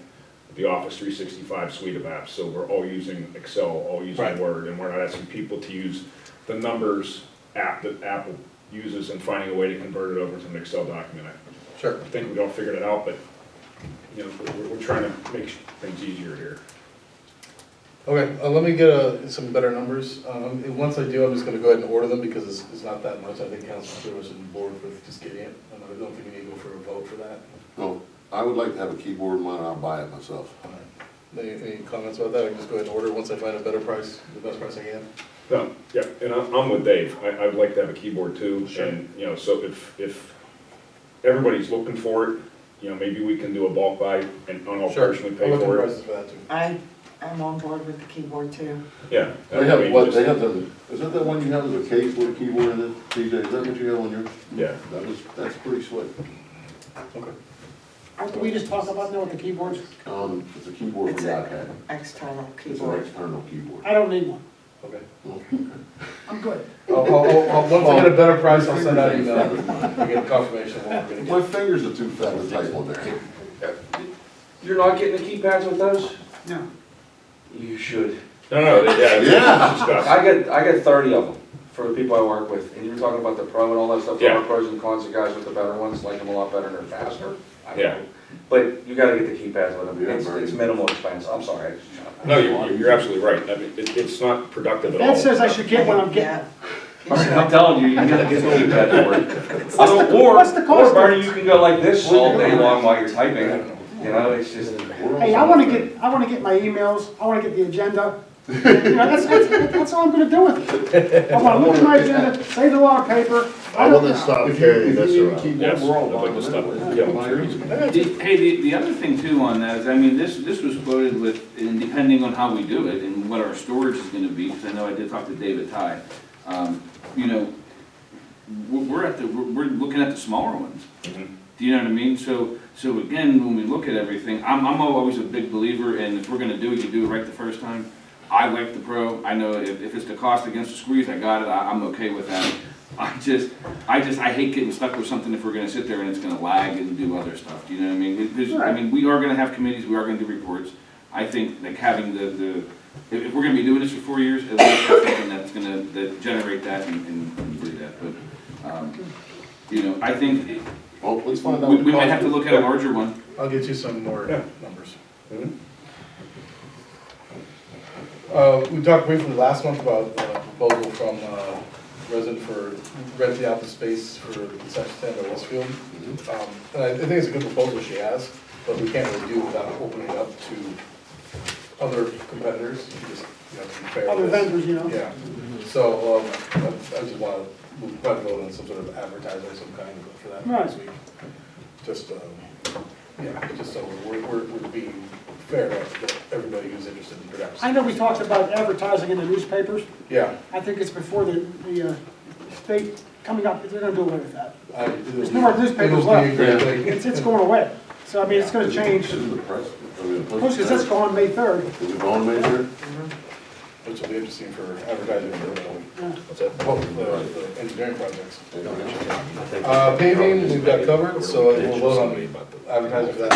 the Office 365 suite of apps. So we're all using Excel, all using Word, and we're not asking people to use the numbers app that Apple uses and finding a way to convert it over to an Excel document. Sure. I think we all figured it out, but we're trying to make things easier here. Okay, let me get some better numbers. Once I do, I'm just gonna go ahead and order them because it's not that much. I think council's pretty much on board with just getting it. I don't think we need to go for a vote for that. No, I would like to have a keyboard in mine, and I'll buy it myself. All right. Any comments about that? I can just go ahead and order once I find a better price, the best price I can. No, yeah, and I'm with Dave. I'd like to have a keyboard too. Sure. And, so if everybody's looking for it, maybe we can do a bulk buy and I'll personally pay I'll look at for the it. prices for that too. I'm on board with the keyboard too. Yeah. They have what, they have the, is that the one you have as a case with a keyboard in it, TJ, is that what you have on yours? Yeah. That's pretty slick. Okay. What did we just talk about now with the keyboards? It's a keyboard for It's the a iPad. external It's an keyboard. external keyboard. I don't need one. Okay. I'm good. Once I get a better price, I'll send out an email, I get confirmation of what we're gonna My get. fingers are too fat to type on there. You're not getting the keypads with those? No. You should. No, yeah. Yeah. Discuss. I get 30 of them for the people I work with, and you were talking about the pro and all that stuff, there Yeah. are pros and cons, the guys with the better ones like them a lot better and they're faster. I Yeah. know. But you gotta get the keypads with them, Yeah, it's very. minimal expense, I'm sorry. No, you're absolutely right. I mean, it's not productive If at all. that says I should get one, I'm getting Yeah. it. All right, I'm telling you, you gotta get the keypad for it. What's the cost Or of Barney, it? you can go like this all day long while you're typing, you know, it's just. Hey, I wanna get my emails, I wanna get the agenda. You know, that's all I'm gonna do with it. I wanna look at my agenda, save a lot of paper. I wouldn't stop If carrying this you need a around. keyboard, Yes, we're all I'd like buying to them stop anyway. killing trees. Hey, the other thing too on that is, I mean, this was quoted with, and depending on how we do it and what our storage is gonna be, because I know I did talk to David Ty. You know, we're looking at the smaller ones. Mhm. Do you know what I mean? So again, when we look at everything, I'm always a big believer, and if we're gonna do it, you do it right the first time. I like the pro, I know if it's the cost against the squeeze, I got it, I'm okay with that. I hate getting stuck with something if we're gonna sit there and it's gonna lag and do other stuff, do you know what I mean? Because, I mean, we are gonna have committees, we are gonna do reports. I think like having if we're gonna be doing this for 4 years, at least have something that's gonna, generate that and do that, but, you know, I think Well, let's find out. we what the might cost have to is. look at a larger one. I'll get you some more Yeah. numbers. Mhm. We talked briefly last month about a proposal from resident for renting out the space for the concession stand at Westfield. And I think it's a good proposal she has, but we can't really do it without opening it up to other competitors. You just, you have to be fair. Other with this. vendors, you know? Yeah, so I just want to, we'll probably vote on some sort of advertising of some kind for that next week. Just, yeah, just so we're being fair to everybody who's interested in perhaps. I know we talked about advertising in the newspapers. Yeah. I think it's before the state coming up, they're gonna do away with that. There's no more more newspapers left. It's going away. So I mean, it's gonna change. This is the press. I mean, the Of course, 'cause that's going May 3rd. Is it going May 3rd? Which will be interesting for advertising for What's that? the engineering projects. Paving, we've got covered, so we'll vote on advertising for that.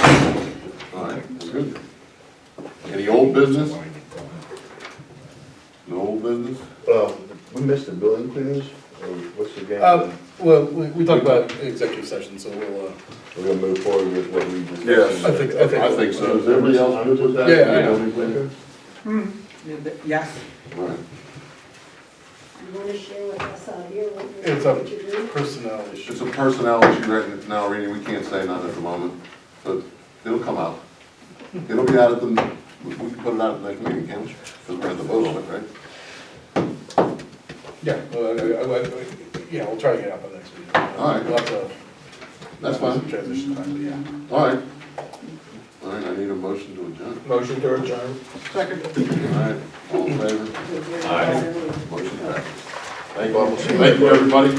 All right, good. Any old business? No old business? We missed the building cleaners, or what's the game? Well, we talked about executive session, so we'll, We're gonna move forward with what we just. Yes. I think so. Is everybody else good with that? Yeah, I know. Building cleaner? Yes. All right. You wanna share with us out here what it's you're, a what you're doing? personnel issue. It's a personnel issue right now, Rini, we can't say nothing at the moment, but it'll come out. It'll be out at the, we can put it out at the next meeting, can't we? Because we're at the vote on it, right? Yeah, yeah, we'll try to get it up on next week. All right. We'll have to. That's fine. some Transition time, but yeah. All right. All right, I need a motion to adjourn. Motion to adjourn. Second. All right, all in favor? Aye. Motion passes. Thank you, everybody.